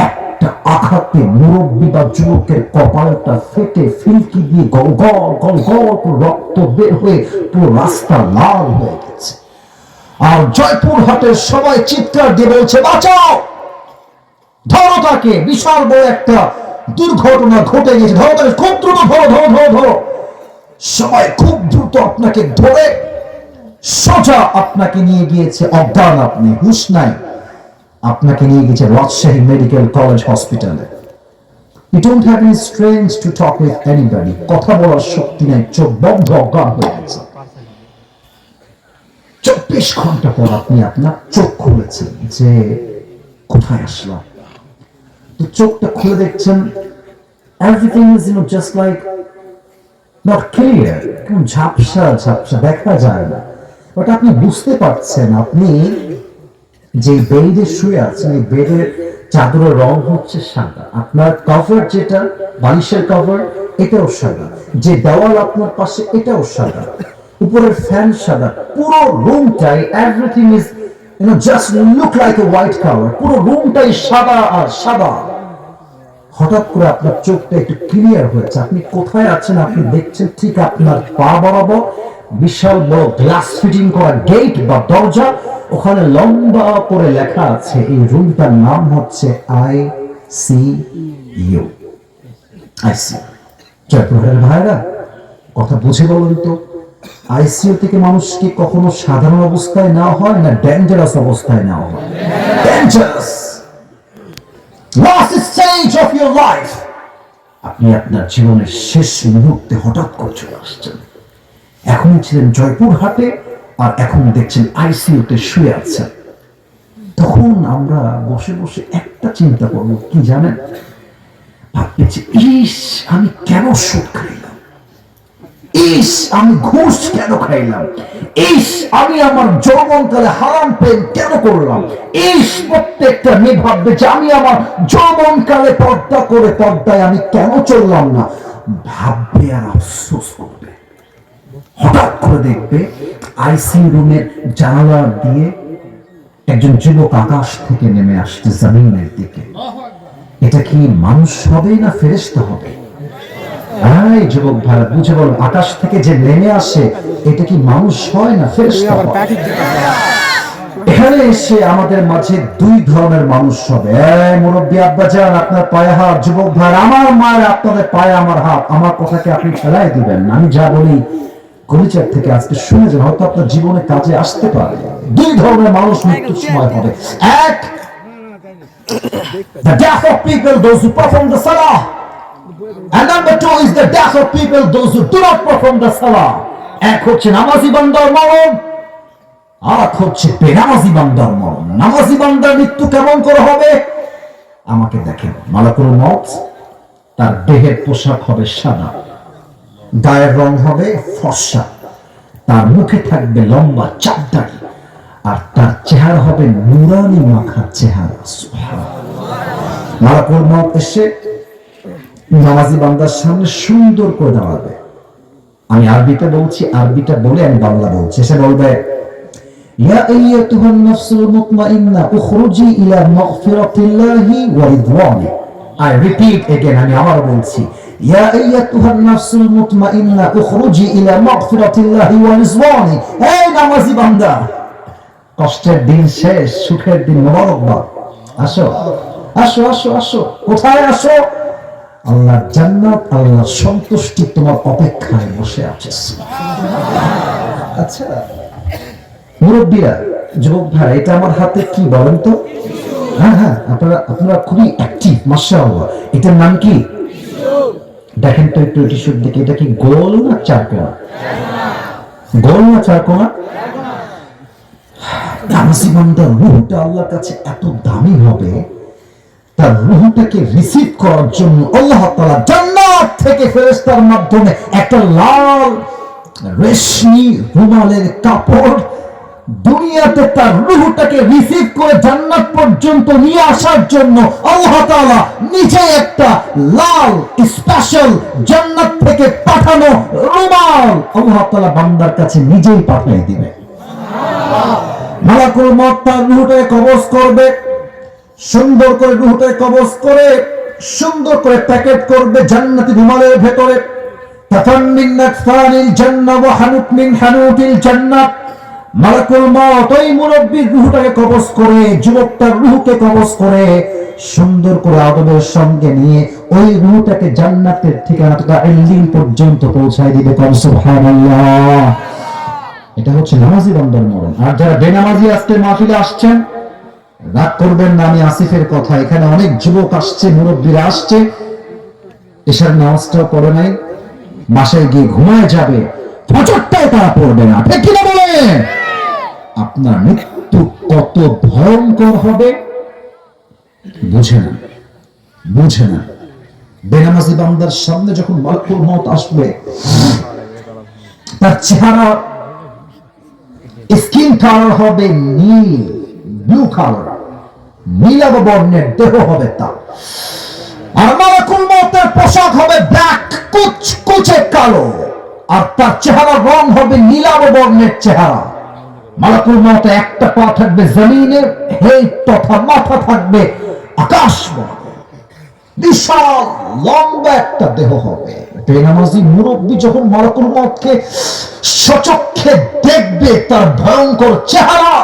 [SPEAKER 1] একটা আঘাতে মুরব্বী বা যুবকের কপালটা ফেটে ফিলকি দিয়ে গল গল গল গল রক্ত বের হয়ে পুরো রাস্তা লাল হয়ে গেছে। আর জয়পুরহাটের সবাই চিৎকার দিয়ে বলছে, বাঁচাও, ধরো তাকে, বিশাল বড় একটা দুর্ঘটনা ঘটে গেছে, ধরো তাকে, খুব দ্রুত ধরো ধরো ধরো ধরো। সবাই খুব দ্রুত আপনাকে ধরে সোজা আপনাকে নিয়ে গিয়েছে, অজ্ঞান আপনি, হুঁশ নাই, আপনাকে নিয়ে গেছে রাজশাহী মেডিকেল কলেজ হসপিটালে। You don't have any strength to talk with anybody, কথা বলার শক্তি নাই, চোখ বন্ধ, অজ্ঞান হয়ে গেছে। 24 ঘন্টা পর আপনি আপনার চোখ খুলেছেন যে কোথায় আসলাম। তো চোখটা খুলে দেখছেন everything is just like not clear, কেমন ঝাপসা ঝাপসা, দেখা যায় না। বাট আপনি বুঝতে পারছেন আপনি যে বেডে শুয়ে আছেন, এই বেডের চাদরের রং হচ্ছে সাদা, আপনার কভার যেটা বালিশের কভার এটাও সাদা, যে দেওয়াল আপনার পাশে এটাও সাদা, উপরের ফ্যান সাদা, পুরো রুমটাই everything is just look like a white colour, পুরো রুমটাই সাদা আর সাদা। হঠাৎ করে আপনার চোখটা একটু ক্লিয়ার হয়েছে, আপনি কোথায় আছেন আপনি দেখছেন ঠিক আপনার পা বরাবর বিশাল বড় গ্লাস ফিটিং করা গেট বা দরজা, ওখানে লম্বা করে লেখা আছে এই রুমটার নাম হচ্ছে ICU। ICU। জয়পুরহাটের ভাইরা কথা বুঝে বলুন তো, আইসিইউ থেকে মানুষ কি কখনো সাধারণ অবস্থায় নেওয়া হয় না ডেঞ্জারাস অবস্থায় নেওয়া হয়? Dangerous, last stage of your life। আপনি আপনার জীবনের শেষ মুহূর্তে হঠাৎ করে চলে আসছেন। এখন ছিলেন জয়পুরহাটে আর এখন দেখছেন আইসিইউতে শুয়ে আছেন। তখন আমরা বসে বসে একটা চিন্তা করবো, কি জানেন? ভাবছি, ইস আমি কেন সুদ খাইলাম, ইস আমি ঘুষ কেন খাইলাম, ইস আমি আমার যৌবনকালে হারাম প্রেম কেন করলাম, ইস প্রত্যেকটা মেয়ে ভাববে যে আমি আমার যৌবনকালে পর্দা করে পর্দায় আমি কেন চললাম না, ভাববে আর আফসোস করবে। হঠাৎ করে দেখবে আইসিইউ রুমের জানালা দিয়ে একজন যুবক আকাশ থেকে নেমে আসছে জমিনের দিকে। এটা কি মানুষ হবে না ফেরেশতা হবে? এই যুবক ভাই বুঝে বল, আকাশ থেকে যে নেমে আসে এটা কি মানুষ হয় না ফেরেশতা হয়? এখানে এসে আমাদের মাঝে দুই ধরনের মানুষ হবে। এই মুরব্বী আব্বাজান আপনার পায়ে হাত, যুবক ভাই আমার মায়ের আপনাদের পায়ে আমার হাত, আমার কথাকে আপনি ফেলাই দিবেন, আমি যা বলি কলিজার থেকে আজকে শুনে যান, হয়তো আপনার জীবনে কাজে আসতে পারে। দুই ধরনের মানুষ মৃত্যুর সময় হবে। এক, the death of people those who perform the salah, and number two is the death of people those who do not perform the salah। এক হচ্ছে নামাজি বান্দার মরণ, আর হচ্ছে বেনামাজি বান্দার মরণ। নামাজি বান্দার মৃত্যু কেমন করে হবে? আমাকে দেখেন, মালাকুল মউত তার দেহের পোশাক হবে সাদা, গায়ের রং হবে ফর্সা, তার মুখে থাকবে লম্বা চাপ দাড়ি, আর তার চেহারা হবে নুরানি মাখা চেহারা। মালাকুল মউত এসে নামাজি বান্দার সামনে সুন্দর করে দাঁড়াবে। আমি আরবিতে বলছি, আরবিটা বলে আমি বাংলা বলছি। সে বলবে, ইয়া আইয়াতুহান নাফসুল মুতমাইন্না উখরুজি ইলা মাগফিরাতিল্লাহি ওয়া রিদওয়ানি। I repeat again, আমি আবার বলছি, ইয়া আইয়াতুহান নাফসুল মুতমাইন্না উখরুজি ইলা মাগফিরাতিল্লাহি ওয়া রিদওয়ানি। এই নামাজি বান্দা, কষ্টের দিন শেষ, সুখের দিন মোবারকবাদ। আসো আসো আসো আসো। কোথায় আসো? আল্লাহর জান্নাত, আল্লাহর সন্তুষ্টি তোমার অপেক্ষায় বসে আছে। আচ্ছা মুরব্বীরা, যুবক ভাই, এটা আমার হাতে কি বলেন তো? হ্যাঁ হ্যাঁ, আপনারা খুবই অ্যাক্টিভ, মাশাআল্লাহ। এটার নাম কি? দেখেন তো একটু টিস্যুর দিকে, এটা কি গোল না চারকোনা? গোল না চারকোনা? নামাজি বান্দার রূহটা আল্লাহর কাছে এত দামি হবে, তার রূহটাকে রিসিভ করার জন্য আল্লাহ তাআলা জান্নাত থেকে ফেরেশতার মাধ্যমে একটা লাল রেশমি রুমালের কাপড় দুনিয়াতে তার রূহটাকে রিসিভ করে জান্নাত পর্যন্ত নিয়ে আসার জন্য আল্লাহ তাআলা নিজে একটা লাল স্পেশাল জান্নাত থেকে পাঠানো রুমাল আল্লাহ তাআলা বান্দার কাছে নিজেই পাঠিয়ে দিবে। মালাকুল মউত তার রূহটাকে কবজ করবে, সুন্দর করে রূহটাকে কবজ করে সুন্দর করে প্যাকেট করবে জান্নাতি রুমালের ভেতরে। কাফান মিন নাকফানিল জান্নাহ ওয়া হানুত মিন হানুতিল জান্নাহ। মালাকুল মউত ওই মুরব্বির রূহটাকে কবজ করে, যুবকটার রূহকে কবজ করে সুন্দর করে আদবের সঙ্গে নিয়ে ওই রূহটাকে জান্নাতের ঠিকানা ইল্লিন পর্যন্ত পৌঁছায় দিবে। সুবহানাল্লাহ। এটা হচ্ছে নামাজি বান্দার মরণ। আর যারা বেনামাজি আজকে মাহফিলে আসছেন, রাগ করবেন না, আমি আসিফের কথা। এখানে অনেক যুবক আসছে, মুরব্বীরা আসছে, এশার নামাজটাও পড়ে নাই, বাসায় গিয়ে ঘুমায় যাবে, ফজরটাও তারা পড়বে না। ঠিক কিনা বলে? আপনার মৃত্যু কত ভয়ঙ্কর হবে বুঝে না, বুঝে না। বেনামাজি বান্দার সামনে যখন মালাকুল মউত আসবে, তার চেহারা স্কিন কালার হবে নীল, ব্লু কালার, নীলাভ বর্ণের দেহ হবে তার। আর মালাকুল মউতের পোশাক হবে ব্ল্যাক, কুচকুচে কালো, আর তার চেহারার রং হবে নীলাভ বর্ণের চেহারা। মালাকুল মউতের একটা পা থাকবে জমিনে, হেড তথা মাথা থাকবে আকাশ বরাবর। বিশাল লম্বা একটা দেহ হবে। বেনামাজি মুরব্বী যখন মালাকুল মউতকে সচক্ষে দেখবে, তার ভয়ঙ্কর চেহারা,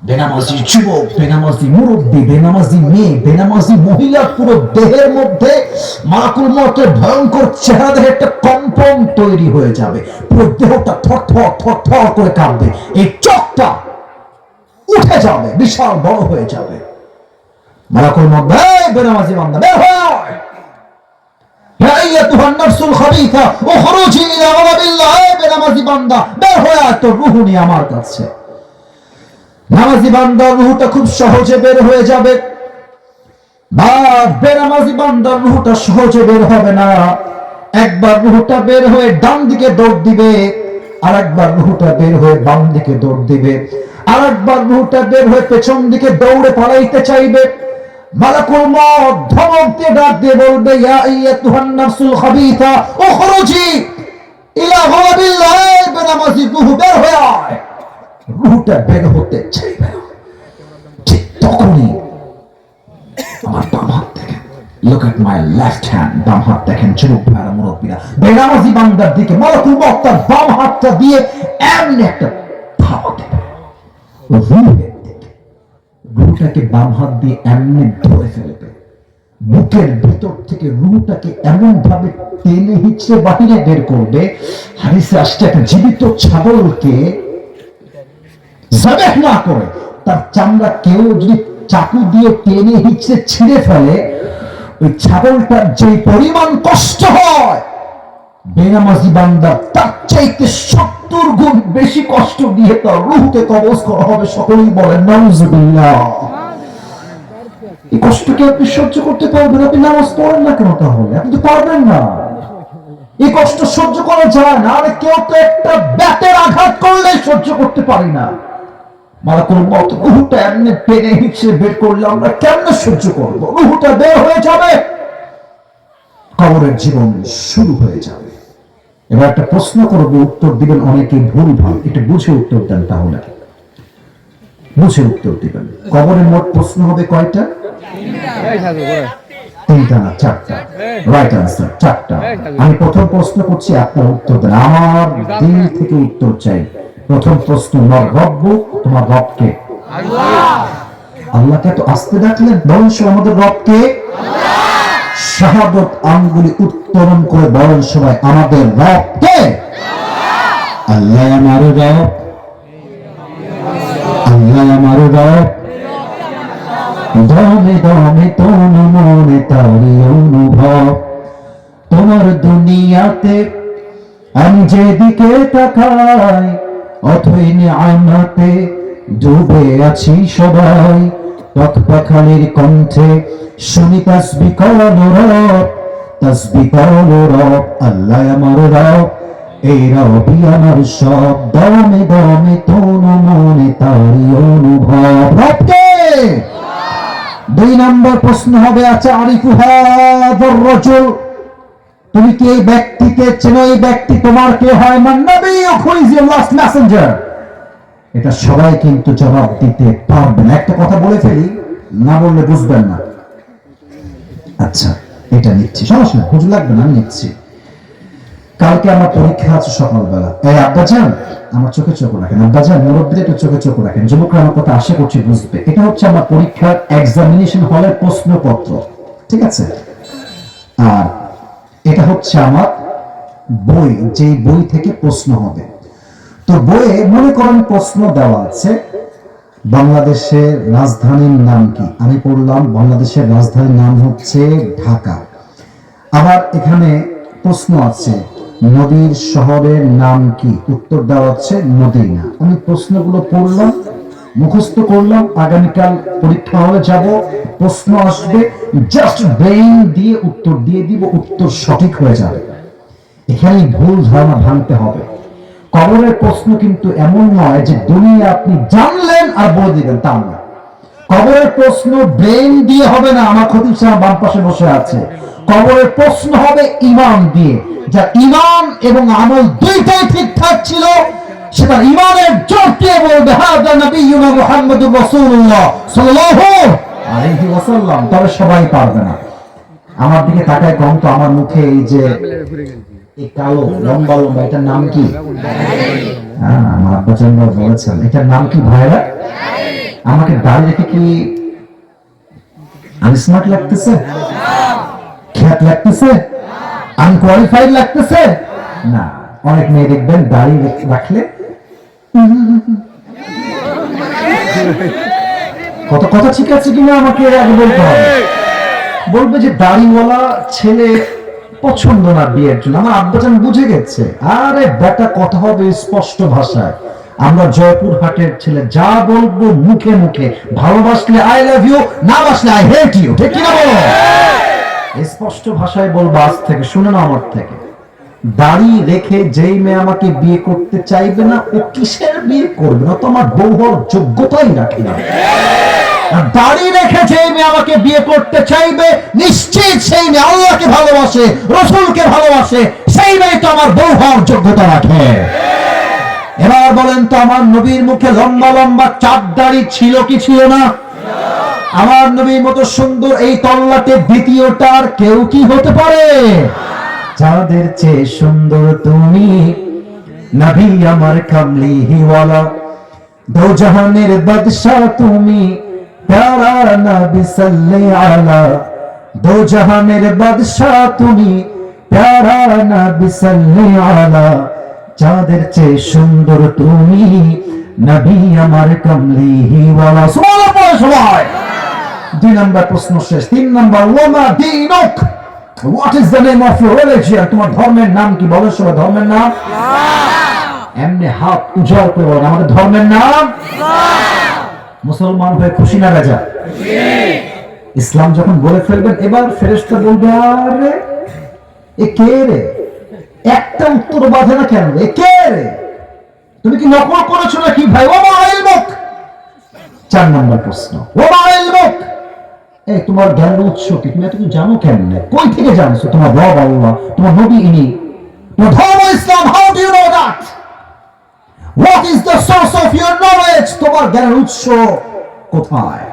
[SPEAKER 1] বেনামাজি যুবক, বেনামাজি মুরব্বী, বেনামাজি মেয়ে, বেনামাজি মহিলার পুরো দেহের মধ্যে মালাকুল মউতের ভয়ঙ্কর চেহারা দেখে একটা কম্পন তৈরি হয়ে যাবে। পুরো দেহটা থরথর থরথর করে কাঁপবে, এই চোখটা উঠে যাবে, বিশাল বড় হয়ে যাবে। মালাকুল মউত, এই বেনামাজি বান্দা বের হয়, ইয়া আইয়াতুহান নাফসুল খাবিথা উখরুজি ইলা গাদাবিল্লাহ। এই বেনামাজি বান্দা বের হয়ে আয়, তোর রূহ নিয়ে আমার কাছে। নামাজি বান্দার রূহটা খুব সহজে বের হয়ে যাবে, বেনামাজি বান্দার রূহটা সহজে বের হবে না। একবার রূহটা বের হয়ে ডান দিকে দৌড় দিবে, আর একবার রূহটা বের হয়ে বাম দিকে দৌড় দিবে, আর একবার রূহটা বের হয়ে পেছন দিকে দৌড়ে পালাইতে চাইবে। মালাকুল মউত ধমক দিয়ে ডাক দিয়ে বলবে, ইয়া আইয়াতুহান নাফসুল খাবিথা উখরুজি ইলা গাদাবিল্লাহ। বেনামাজি রূহ বের হয়ে আয়। রূহটা বের হতে চাইবে না, ঠিক তখনই আমার বাম হাত দেখেন, look at my left hand, বাম হাত দেখেন যুবক ভাইরা মুরব্বীরা, বেনামাজি বান্দার দিকে মালাকুল মউত তার বাম হাতটা দিয়ে এমন একটা ধাওয়া দেবে রূহের দিকে। রূহটাকে বাম হাত দিয়ে এমনি ধরে ফেলবে, বুকের ভিতর থেকে রূহটাকে এমন ভাবে টেনে হিচড়ে বাহিরে বের করবে। হাদিসে আসছে, একটা জীবিত ছাগলকে জবেহ না করে তার চামড়া কেউ যদি চাকু দিয়ে টেনে হিচড়ে ছিঁড়ে ফেলে, ওই ছাগলটার যে পরিমাণ কষ্ট হয় বেনামাজি বান্দা তার চাইতে 70 গুণ বেশি কষ্ট দিয়ে তার রূহকে কবজ করা হবে। সকলেই বলেন নাউজুবিল্লাহ। এই কষ্টকে আপনি সহ্য করতে পারবেন? আপনি নামাজ পড়েন না কেন তাহলে? আপনি তো পারবেন না। এই কষ্ট সহ্য করা যায় না। আরে কেউ তো একটা ব্যাটের আঘাত করলে সহ্য করতে পারি না। মালাকুল মউত রূহটা এমনি টেনে হিঁচড়ে বের করলে আমরা কেমনে সহ্য করব? রূহটা বের হয়ে যাবে, কবরের জীবন শুরু হয়ে যাবে। এবার একটা প্রশ্ন করবো, উত্তর দিবেন অনেকে ভুল ভাল, এটা বুঝে উত্তর দেন। তাহলে বুঝে উত্তর দিবেন। কবরের মোট প্রশ্ন হবে কয়টা? তিনটা না চারটা। রাইট আনসার চারটা। আমি প্রথম প্রশ্ন করছি, আপনার উত্তর দেন। আমার দিল থেকে উত্তর চাই। প্রথম প্রশ্ন, রব্বুক, তোমার রব কে? আল্লাহ। আল্লাহকে তো আসতে ডাকলেন, বরং আমাদের রব কে? শাহাদত আঙ্গুলি উত্তোলন করে বলেন সবাই, আমাদের রব কে? আল্লাহ আমার রব, আল্লাহ আমার রব। দমে দমে তনু মনে তারি অনুভব। তোমার দুনিয়াতে আমি যেদিকে তাকাই, অথই নিয়ামতে ডুবে আছি সবাই। পথ পাখালির কণ্ঠে শুনি তাসবিহ করো রব, তাসবিহ করো রব। আল্লাহ আমার রব, এই রবই আমার সব। দমে দমে তনু মনে তারি অনুভব। রব কে? দুই নম্বর প্রশ্ন হবে, আচ্ছা আরিফু হাযার রাজুল, তুমি কি এই ব্যক্তিকে চেনো? এই ব্যক্তি তোমার কে হয়? মান নাবিয়্যুক, who is your last messenger? এটা সবাই কিন্তু জবাব দিতে পারবে না। একটা কথা বলে ফেলি, না বললে বুঝবেন না। আচ্ছা এটা নিচ্ছি, সমস্যা না, বুঝ লাগবে না, আমি নিচ্ছি। কালকে আমার পরীক্ষা আছে সকালবেলা। এই আব্বাজান আমার চোখে চোখ রাখেন, আব্বাজান মুরব্বীদের একটু চোখে চোখ রাখেন, যুবকরা আমার কথা আশা করছি বুঝবে। এটা হচ্ছে আমার পরীক্ষার এক্সামিনেশন হলের প্রশ্নপত্র, ঠিক আছে? আর এটা হচ্ছে আমার বই, যে বই থেকে প্রশ্ন হবে। তো বইয়ে মনে করেন প্রশ্ন দেওয়া আছে, বাংলাদেশের রাজধানীর নাম কি? আমি পড়লাম বাংলাদেশের রাজধানীর নাম হচ্ছে ঢাকা। আবার এখানে প্রশ্ন আছে, নদীর শহরের নাম কি? উত্তর দেওয়া হচ্ছে মদিনা। আমি প্রশ্নগুলো পড়লাম, মুখস্থ করলাম, আগামীকাল পরীক্ষা হলে যাব, প্রশ্ন আসবে, জাস্ট ব্রেইন দিয়ে উত্তর দিয়ে দিব, উত্তর সঠিক হয়ে যাবে। এখানে ভুল ধারণা ভাঙতে হবে। কবরের প্রশ্ন কিন্তু এমন নয় যে দুনিয়া আপনি জানলেন আর বলে দিবেন, তা না। কবরের প্রশ্ন ব্রেন দিয়ে হবে না। আমার খতিব সাহেব বাম পাশে বসে আছে। কবরের প্রশ্ন হবে ঈমান দিয়ে। যা ঈমান এবং আমল দুইটাই ঠিকঠাক ছিল, সেটা ঈমানের জোর দিয়ে বলবে হাযা নবিয়ুনা মুহাম্মাদুর রাসূলুল্লাহ সাল্লাল্লাহু আলাইহি ওয়াসাল্লাম। তবে সবাই পারবে না। আমার দিকে তাকায় কম তো, আমার মুখে এই যে এই কালো লম্বা লম্বা, এটার নাম কি? আমার আব্বাজান বলেছেন এটার নাম কি ভাইরা? আমাকে দাঁড়িয়ে রেখে কি আনস্মার্ট লাগতেছে? খ্যাত লাগতেছে? আনকোয়ালিফাইড লাগতেছে? না। অনেক মেয়ে দেখবেন দাড়ি রাখলে কত কথা ঠিক আছে কিনা আমাকে আগে বলতে হবে। বলবে যে দাড়িওয়ালা ছেলে পছন্দ না বিয়ের জন্য। আমার আব্বাজান বুঝে গেছে, আরে বেটা কথা হবে স্পষ্ট ভাষায়। আমরা জয়পুরহাটের ছেলে, যা বলবো মুখে মুখে, ভালোবাসলে আই লাভ ইউ, না বাসলে আই হেট ইউ, ঠিক কিনা বলো? স্পষ্ট ভাষায় বলবো আজ থেকে, শুনে না আমার থেকে। দাড়ি রেখে যেই মেয়ে আমাকে বিয়ে করতে চাইবে না, ও কিসের বিয়ে করবে না? তো আমার বউ হওয়ার যোগ্যতাই রাখে না। দাড়ি রেখে যেই মেয়ে আমাকে বিয়ে করতে চাইবে, নিশ্চিত সেই মেয়ে আল্লাহকে ভালোবাসে, রাসূলকে ভালোবাসে, সেই মেয়ে তো আমার বউ হওয়ার যোগ্যতা রাখে। এবার বলেন তো, আমার নবীর মুখে লম্বা লম্বা চাপ দাড়ি ছিল কি ছিল না? আমার নবীর মতো সুন্দর এই তল্লাটে দ্বিতীয়টার কেউ কি হতে পারে? যাদের চেয়ে সুন্দর তুমি, নবী আমার কামলিওয়ালা, দো জাহানের বাদশা তুমি, প্যারা নবী সাল্লি আলা। দো জাহানের বাদশা তুমি, প্যারা নবী সাল্লি আলা। যাদের চেয়ে সুন্দর তুমি, নবী আমার কামলিওয়ালা। সুবহানাল্লাহ সবাই। 2 নম্বর প্রশ্ন শেষ। 3 নম্বর, ওয়ামা দীনুক, what is the name of your religion? তোমার ধর্মের নাম কি? বলো সবাই ধর্মের নাম। এমনি হাত উজাড় করে বলেন, আমাদের ধর্মের নাম। মুসলমান হয়ে খুশি না বেজা? ইসলাম যখন বলে ফেলবেন, এবার ফেরেশতা বলবে, আরে এ কে রে? একটা উত্তর বাঁধে না কেন? এ কে রে? তুমি কি নকল করেছো নাকি ভাই? ও মা ইলমুক। 4 নম্বর প্রশ্ন, ও মা ইলমুক, এই তোমার জ্ঞানের উৎস কি? তুমি এত কিছু জানো কেমনে? কই থেকে জানছো? তোমার রব আল্লাহ, তোমার নবী ইনি, তোমার ধর্ম ইসলাম। How do you know that? What is the source of your knowledge? তোমার জ্ঞানের উৎস কোথায়?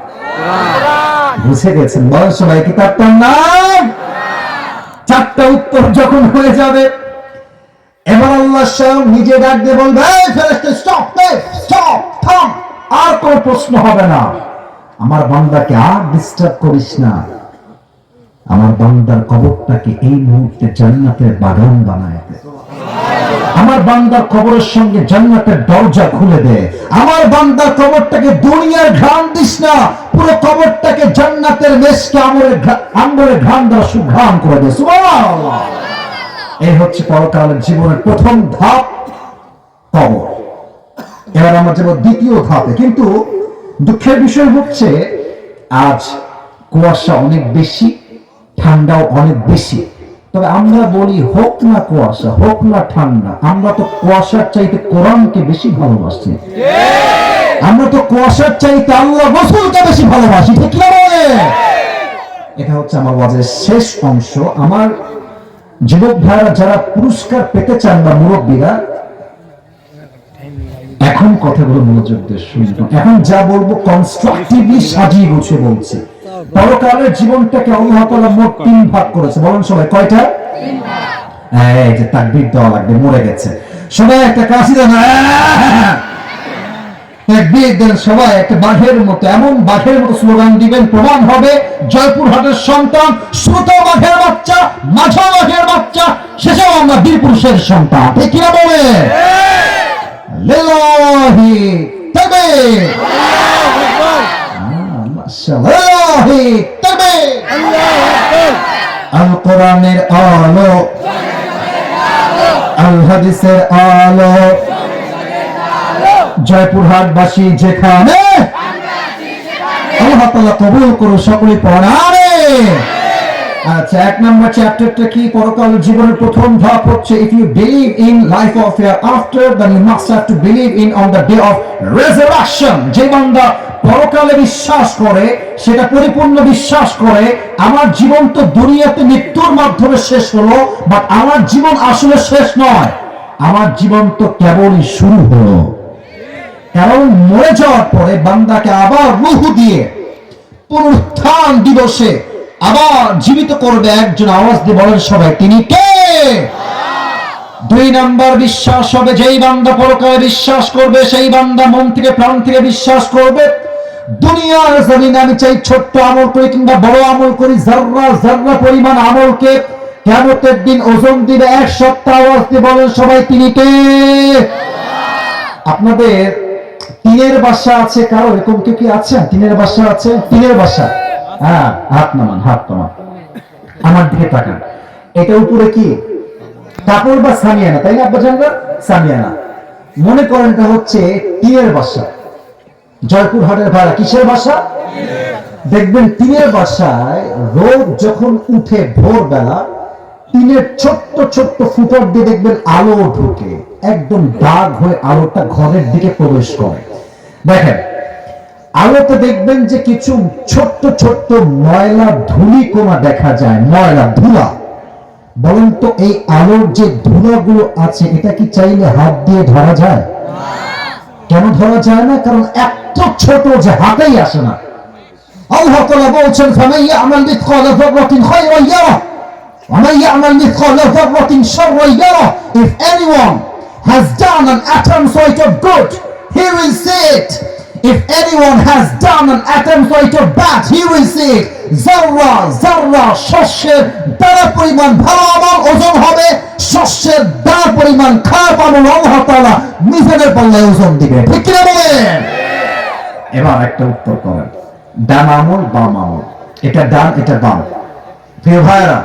[SPEAKER 1] বুঝে গেছেন? বলেন সবাই কিতাবটার নাম। 4টা উত্তর যখন হয়ে যাবে, এবার আল্লাহ স্বয়ং নিজে ডাক দিয়ে বলবে, এই ফেরেশতা স্টপ, স্টপ, থাম, আর কোনো প্রশ্ন হবে না। আমার বান্দাকে আর ডিস্টার্ব করিস না। আমার বান্দার কবরটাকে এই মুহূর্তে জান্নাতের বাগান বানায় দে। আমার বান্দার কবরের সঙ্গে জান্নাতের দরজা খুলে দে। আমার বান্দার কবরটাকে দুনিয়ার ঘ্রাণ দিস না, পুরো কবরটাকে জান্নাতের মেশকে আম্বরের ঘ্রাণ দ্বারা সুঘ্রাণ করে দে। সুবহানাল্লাহ। এই হচ্ছে পরকালের জীবনের প্রথম ধাপ, কবর। এবার আমরা যাব দ্বিতীয় ধাপে। কিন্তু দুঃখের বিষয় হচ্ছে আজ কুয়াশা অনেক বেশি, ঠান্ডাও অনেক বেশি। তবে আমরা বলি হোক না কুয়াশা, হোক না ঠান্ডা, আমরা তো কুয়াশার চাইতে কোরআনকে বেশি ভালোবাসি। আমরা তো কুয়াশার চাইতে আল্লাহ রাসূলকে বেশি ভালোবাসি, ঠিক না? এটা হচ্ছে আমার ওয়াজের শেষ অংশ। আমার যুবক ভাইরা যারা পুরস্কার পেতে চান বা মুরব্বীরা, এখন কথাগুলো মনোযোগ দিয়ে শুনবেন। এখন যা বলবো কনস্ট্রাকটিভলি সাজিয়ে গুছিয়ে বলছি। পরকালের জীবনটাকে আল্লাহ তাআলা মোট 3 ভাগ করেছে। বলেন সবাই কয়টা? 3 ভাগ। এই যে তাকবীর দেওয়া লাগবে, মরে গেছে সবাই, একটা কাশি দেন, তাকবীর দেন সবাই, একটা বাঘের মতো, এমন বাঘের মতো স্লোগান দিবেন, প্রমাণ হবে জয়পুরহাটের সন্তান, ছোট বাঘের বাচ্চা, মাঝা বাঘের বাচ্চা, শেষেও আমরা বীরপুরুষের সন্তান, ঠিক কিনা বলে? লিল্লাহি তাকবীর, মাশাআল্লাহ, তাকবীর, আল কোরআনের আলো, আল হাদিসের আলো, জয়পুরহাটবাসী যেখানে, আল্লাহ তাআলা কবুল করুন। সকলে পড়েন আমিন। আচ্ছা, 1 নম্বর চ্যাপ্টারটা কি? পরকালের জীবনের প্রথম ধাপ হচ্ছে, if you believe in life of hereafter, then you must have to believe in on the day of resurrection. যে বান্দা পরকালে বিশ্বাস করে, সেটা পরিপূর্ণ বিশ্বাস করে, আমার জীবন তো দুনিয়াতে মৃত্যুর মাধ্যমে শেষ হলো, বাট আমার জীবন আসলে শেষ নয়, আমার জীবন তো কেবলই শুরু হলো। কারণ মরে যাওয়ার পরে বান্দাকে আবার রূহ দিয়ে পুনরুত্থান দিবসে আবার জীবিত করবে একজন। আওয়াজ দিয়ে বলেন সবাই, তিনি কে? 2 নম্বর বিশ্বাস হবে, যেই বান্দা পরকালে বিশ্বাস করবে, সেই বান্দা মন থেকে প্রাণ থেকে বিশ্বাস করবে, দুনিয়ার জমিনে আমি চাই ছোট্ট আমল করি কিংবা বড় আমল করি, যাররা যাররা পরিমাণ আমলকে কিয়ামতের দিন ওজন দিবে 1 সপ্তাহ। আওয়াজ দিয়ে বলেন সবাই, তিনি কে? আপনাদের টিনের বাসা আছে কারো? এরকম কেউ কি আছেন টিনের বাসা আছে? টিনের বাসা, হ্যাঁ, হাত নামান, হাত নামান, আমার দিকে তাকান। এটা উপরে কি কাপড় বা সামিয়ানা, তাই না আব্বাজানরা? সামিয়ানা। মনে করেন এটা হচ্ছে টিনের বাসা। জয়পুরহাটের ভাড়া কিসের বাসা? দেখবেন টিনের বাসায় রোদ যখন উঠে ভোরবেলা, টিনের ছোট্ট ছোট্ট ফুটর দিয়ে দেখবেন আলো ঢুকে, একদম দাগ হয়ে আলোটা ঘরের দিকে প্রবেশ করে। দেখেন আলোতে দেখবেন যে কিছু ছোট্ট ছোট্ট ময়লা ধূলিকণা দেখা যায়, ময়লা ধুলা। বলেন তো এই আলোর যে ধুলাগুলো আছে, এটা কি চাইলে হাত দিয়ে ধরা যায়? কেন ধরা যায় না? কারণ এত ছোট যে হাতেই আসে না। আল্লাহ তাআলা বলছেন, ফামান ইয়ামাল মিথকালা যাররাতিন খায়রান ইয়ারা ওয়া মান ইয়ামাল মিথকালা যাররাতিন শাররান ইয়ারা। If anyone has done an atom's weight of good, he will see it. If anyone has done an atom's weight of bad, he will see it. যাররা যাররা শস্যের দানা পরিমাণ ভালো আমল ওজন হবে, শস্যের দানা পরিমাণ খারাপ আমল আল্লাহ তাআলা মিজানের পাল্লায় ওজন দিবে, ঠিক কি না বলেন? এবার একটা উত্তর করেন, ডান আমল বাম আমল, এটা ডান এটা বাম। প্রিয় ভাইরা,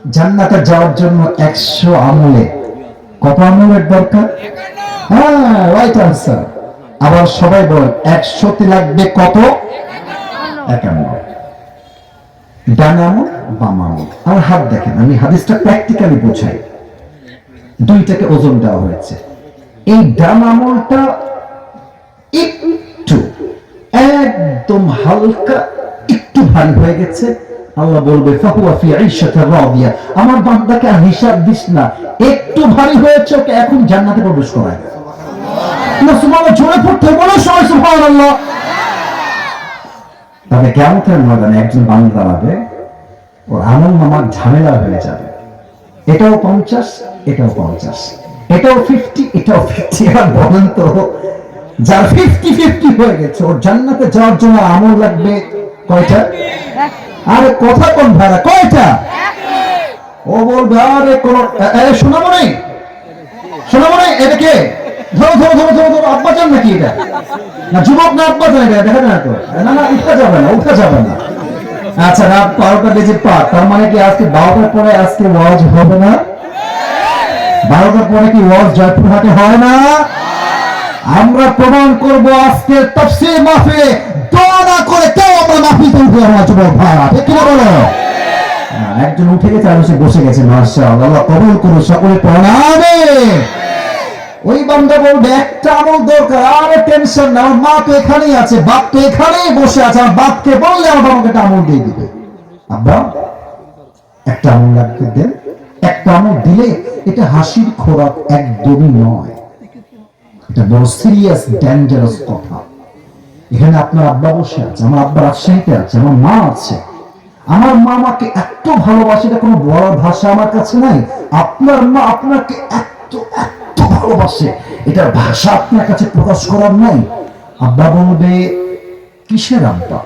[SPEAKER 1] জান্নাতে যাওয়ার জন্য 100 আমলে কত আমলের দরকার? হ্যাঁ, রাইট আনসার। আবার সবাই বলেন 100তে লাগবে কত? 51। ডান আমল, বাম আমল। আর হাত দেখেন, আমি হাদিসটা প্র্যাকটিক্যালি বোঝাই। দুইটাকে ওজন দেওয়া হয়েছে। এই ডান আমলটা একটু একদম হালকা একটু ভারী হয়ে গেছে, আল্লাহ বলবে ফাহুয়া ফি আইশাতির রাদিয়া, আমার বান্দাকে আর হিসাব দিস না, একটু ভারী হয়েছে, ওকে এখন জান্নাতে প্রবেশ করায়। সুবহানাল্লাহ, জোরে পড়তে বলো সবাই সুবহানাল্লাহ। তবে কিয়ামতের ময়দানে একজন বান্দা পাবে, ওর আমল নামার ঝামেলা হয়ে যাবে। এটাও 50, এটাও 50, এটাও 50, এটাও 50। এবার বলেন তো, যার 50-50 হয়ে গেছে, ওর জান্নাতে যাওয়ার জন্য আমল লাগবে কয়টা? আরে কথা কোন ভাড়া, কয়টা? ও বলবে আরে কোন শোনাবো নেই, শোনাবো নেই। এটা কে? ধরো ধরো ধরো ধরো ধরো, আব্বা যান নাকি এটা? না যুবক না আব্বা যান, এটা দেখা যায় তো। না না, উঠা যাবে না, উঠা যাবে না। আচ্ছা, রাত 12টা বেজে 5, তার মানে কি আজকে 12টার পরে আজকে ওয়াজ হবে না? 12টার পরে কি ওয়াজ জয়পুরহাটে হয় না? আমরা প্রমাণ করব আজকে তাফসীর মাহফিলে দোয়া না করে কেউ আমরা মাহফিল তুলবো না। যুবক ভাইরা, ঠিক কি বলো? একজন উঠে গেছে আর বসে গেছে, মাশাআল্লাহ, আল্লাহ কবুল করুন, সকলে প্রণামে। ওই বান্দা বলবে একটা আমল দরকার, আরে টেনশন না, আমার মা তো এখানেই আছে, বাপ তো এখানেই বসে আছে, আমার বাপকে বললে আমার আমাকে একটা আমল দিয়ে দিবে। আব্বা একটা আমল লাগবে দেন, একটা আমল দিলে এটা হাসির খোরাক একদমই নয়, এটা বড় সিরিয়াস ডেঞ্জারাস কথা। এখানে আপনার আব্বা বসে আছে, আমার আব্বা রাজশাহীতে আছে, আমার মা আছে, আমার মা আমাকে এত ভালোবাসে, এটা কোনো বড় ভাষা আমার কাছে নাই। আপনার মা আপনাকে এত এত ভালোবাসে, এটার ভাষা আপনার কাছে প্রকাশ করার নাই। আব্বা বলবে কিসের আব্বা?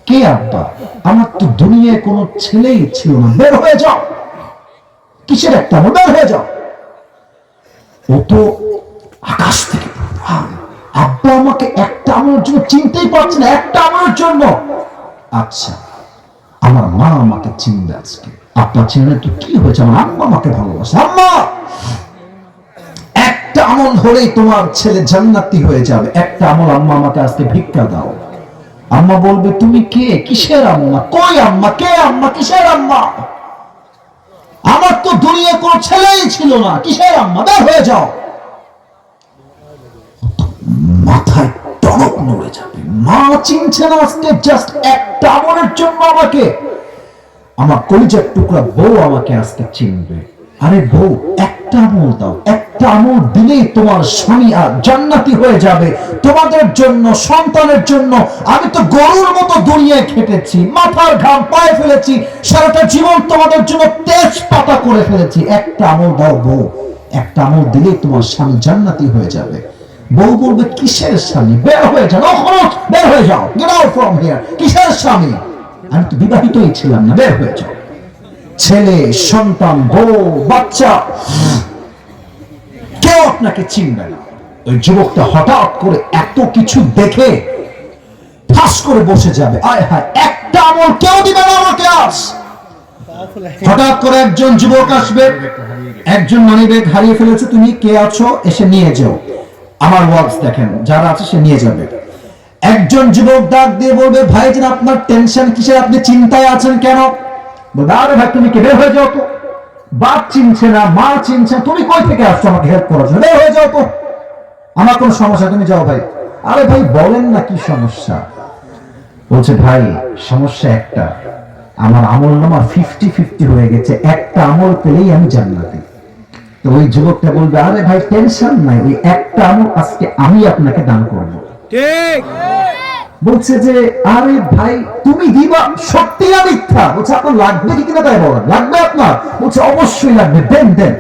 [SPEAKER 1] কে আব্বা? আমার তো দুনিয়ায় কোনো ছেলেই ছিল না, বের হয়ে যাও। কিসের একটা আমল? বের হয়ে যাও। ও তো আকাশ থেকে, আব্বা আমাকে একটা আমলের জন্য চিনতেই পারছে না, একটা আমলের জন্য। আচ্ছা, আমার মা আমাকে চিনবে আজকে, আব্বা চিনলে তো কি হয়েছে, আমার আম্মা আমাকে ভালোবাসে। আম্মা একটা আমল হলেই তোমার ছেলে জান্নাতি হয়ে যাবে, একটা আমল আম্মা আমাকে আজকে ভিক্ষা দাও। আম্মা বলবে তুমি কে? কিসের আম্মা? কই আম্মা? কে আম্মা? কিসের আম্মা? আমার তো দুনিয়ায় কোনো ছেলেই ছিল না, কিসের আম্মা? বের হয়ে যাও। মাথায় টনক নড়ে যাবে, মা চিনছে না আজকে জাস্ট একটা আমলের জন্য আমাকে। আমার কলিজার টুকরা বউ আমাকে আজকে চিনবে। আরে বউ, একটা আমল দাও, একটা আমল দিলেই তোমার স্বামী আর জান্নাতি হয়ে যাবে। তোমাদের জন্য, সন্তানের জন্য আমি তো গরুর মতো দুনিয়ায় খেটেছি, মাথার ঘাম পায়ে ফেলেছি, সারাটা জীবন তোমাদের জন্য তেজপাতা করে ফেলেছি। একটা আমল দাও বউ, একটা আমল দিলেই তোমার স্বামী জান্নাতি হয়ে যাবে। বউ বলবে কিসের স্বামী? বের হয়ে যাও, বের হয়ে যাও, গেট আউট ফ্রম হিয়ার। কিসের স্বামী? আমি তো বিবাহিতই ছিলাম না, বের হয়ে যাও। ছেলে, সন্তান, বউ, বাচ্চা কেউ আপনাকে চিনবে না। ওই যুবকটা হঠাৎ করে এত কিছু দেখে ঠাস করে বসে যাবে, আয় হায়, একটা আমল কেউ দিবে না আমাকে আজ। হঠাৎ করে একজন যুবক আসবে, একজন মানিব্যাগ হারিয়ে ফেলেছে, তুমি কে আছো এসে নিয়ে যাও। আমার ওয়াজ দেখেন, যারা আছে সে নিয়ে যাবে। একজন যুবক ডাক দিয়ে বলবে ভাইজান আপনার টেনশন কিসের, আপনি চিন্তায় আছেন কেন? বলবে আরে ভাই তুমি কে, বের হয়ে যাও তো, বাপ চিনছে না, মা চিনছে, তুমি কই থেকে আসছো আমাকে হেল্প করার জন্য? বের হয়ে যাও তো, আমার কোনো সমস্যা, তুমি যাও ভাই। আরে ভাই বলেন না কি সমস্যা? বলছে ভাই সমস্যা একটা, আমার আমল নামা 50-50 হয়ে গেছে, একটা আমল পেলেই আমি জান্নাতি। তো ওই যুবকটা বলবে আরে ভাই টেনশন নাই, ওই একটা আমল আজকে আমি আপনাকে দান করব। ঠিক বলছে যে আরে ভাই তুমি দিবা, সত্যি না মিথ্যা? বলছে আপনার লাগবে কি কিনা তাই বলেন, লাগবে আপনার? বলছে অবশ্যই লাগবে, দেন দেন।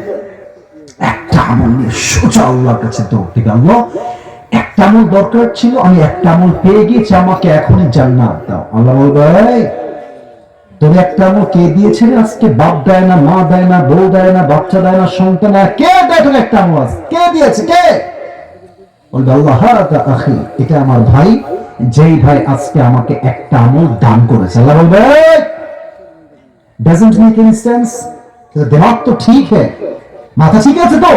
[SPEAKER 1] একটা আমল নিয়ে সোজা আল্লাহর কাছে দৌড় দিবে, আল্লাহ একটা আমল দরকার ছিল, আমি একটা আমল পেয়ে গিয়েছি, আমাকে এখনই জান্নাত দাও। আল্লাহ বলবে তুমি একটা আমল কে দিয়েছিলে আজকে? বাপ দেয় না, মা দেয় না, বউ দেয় না, বাচ্চা দেয় না, সন্তান দেয় না, কে দেয় তুমি একটা আমল? কে দিয়েছে? কে? বলবে আল্লাহ হাদা আখি, এটা আমার ভাই, যেই ভাই আজকে আমাকে একটা আমল দান করেছে। আল্লাহ বলবে डजंट मेक एनी सेंस। दिमाग तो ठीक है, মাথা ঠিক আছে তো?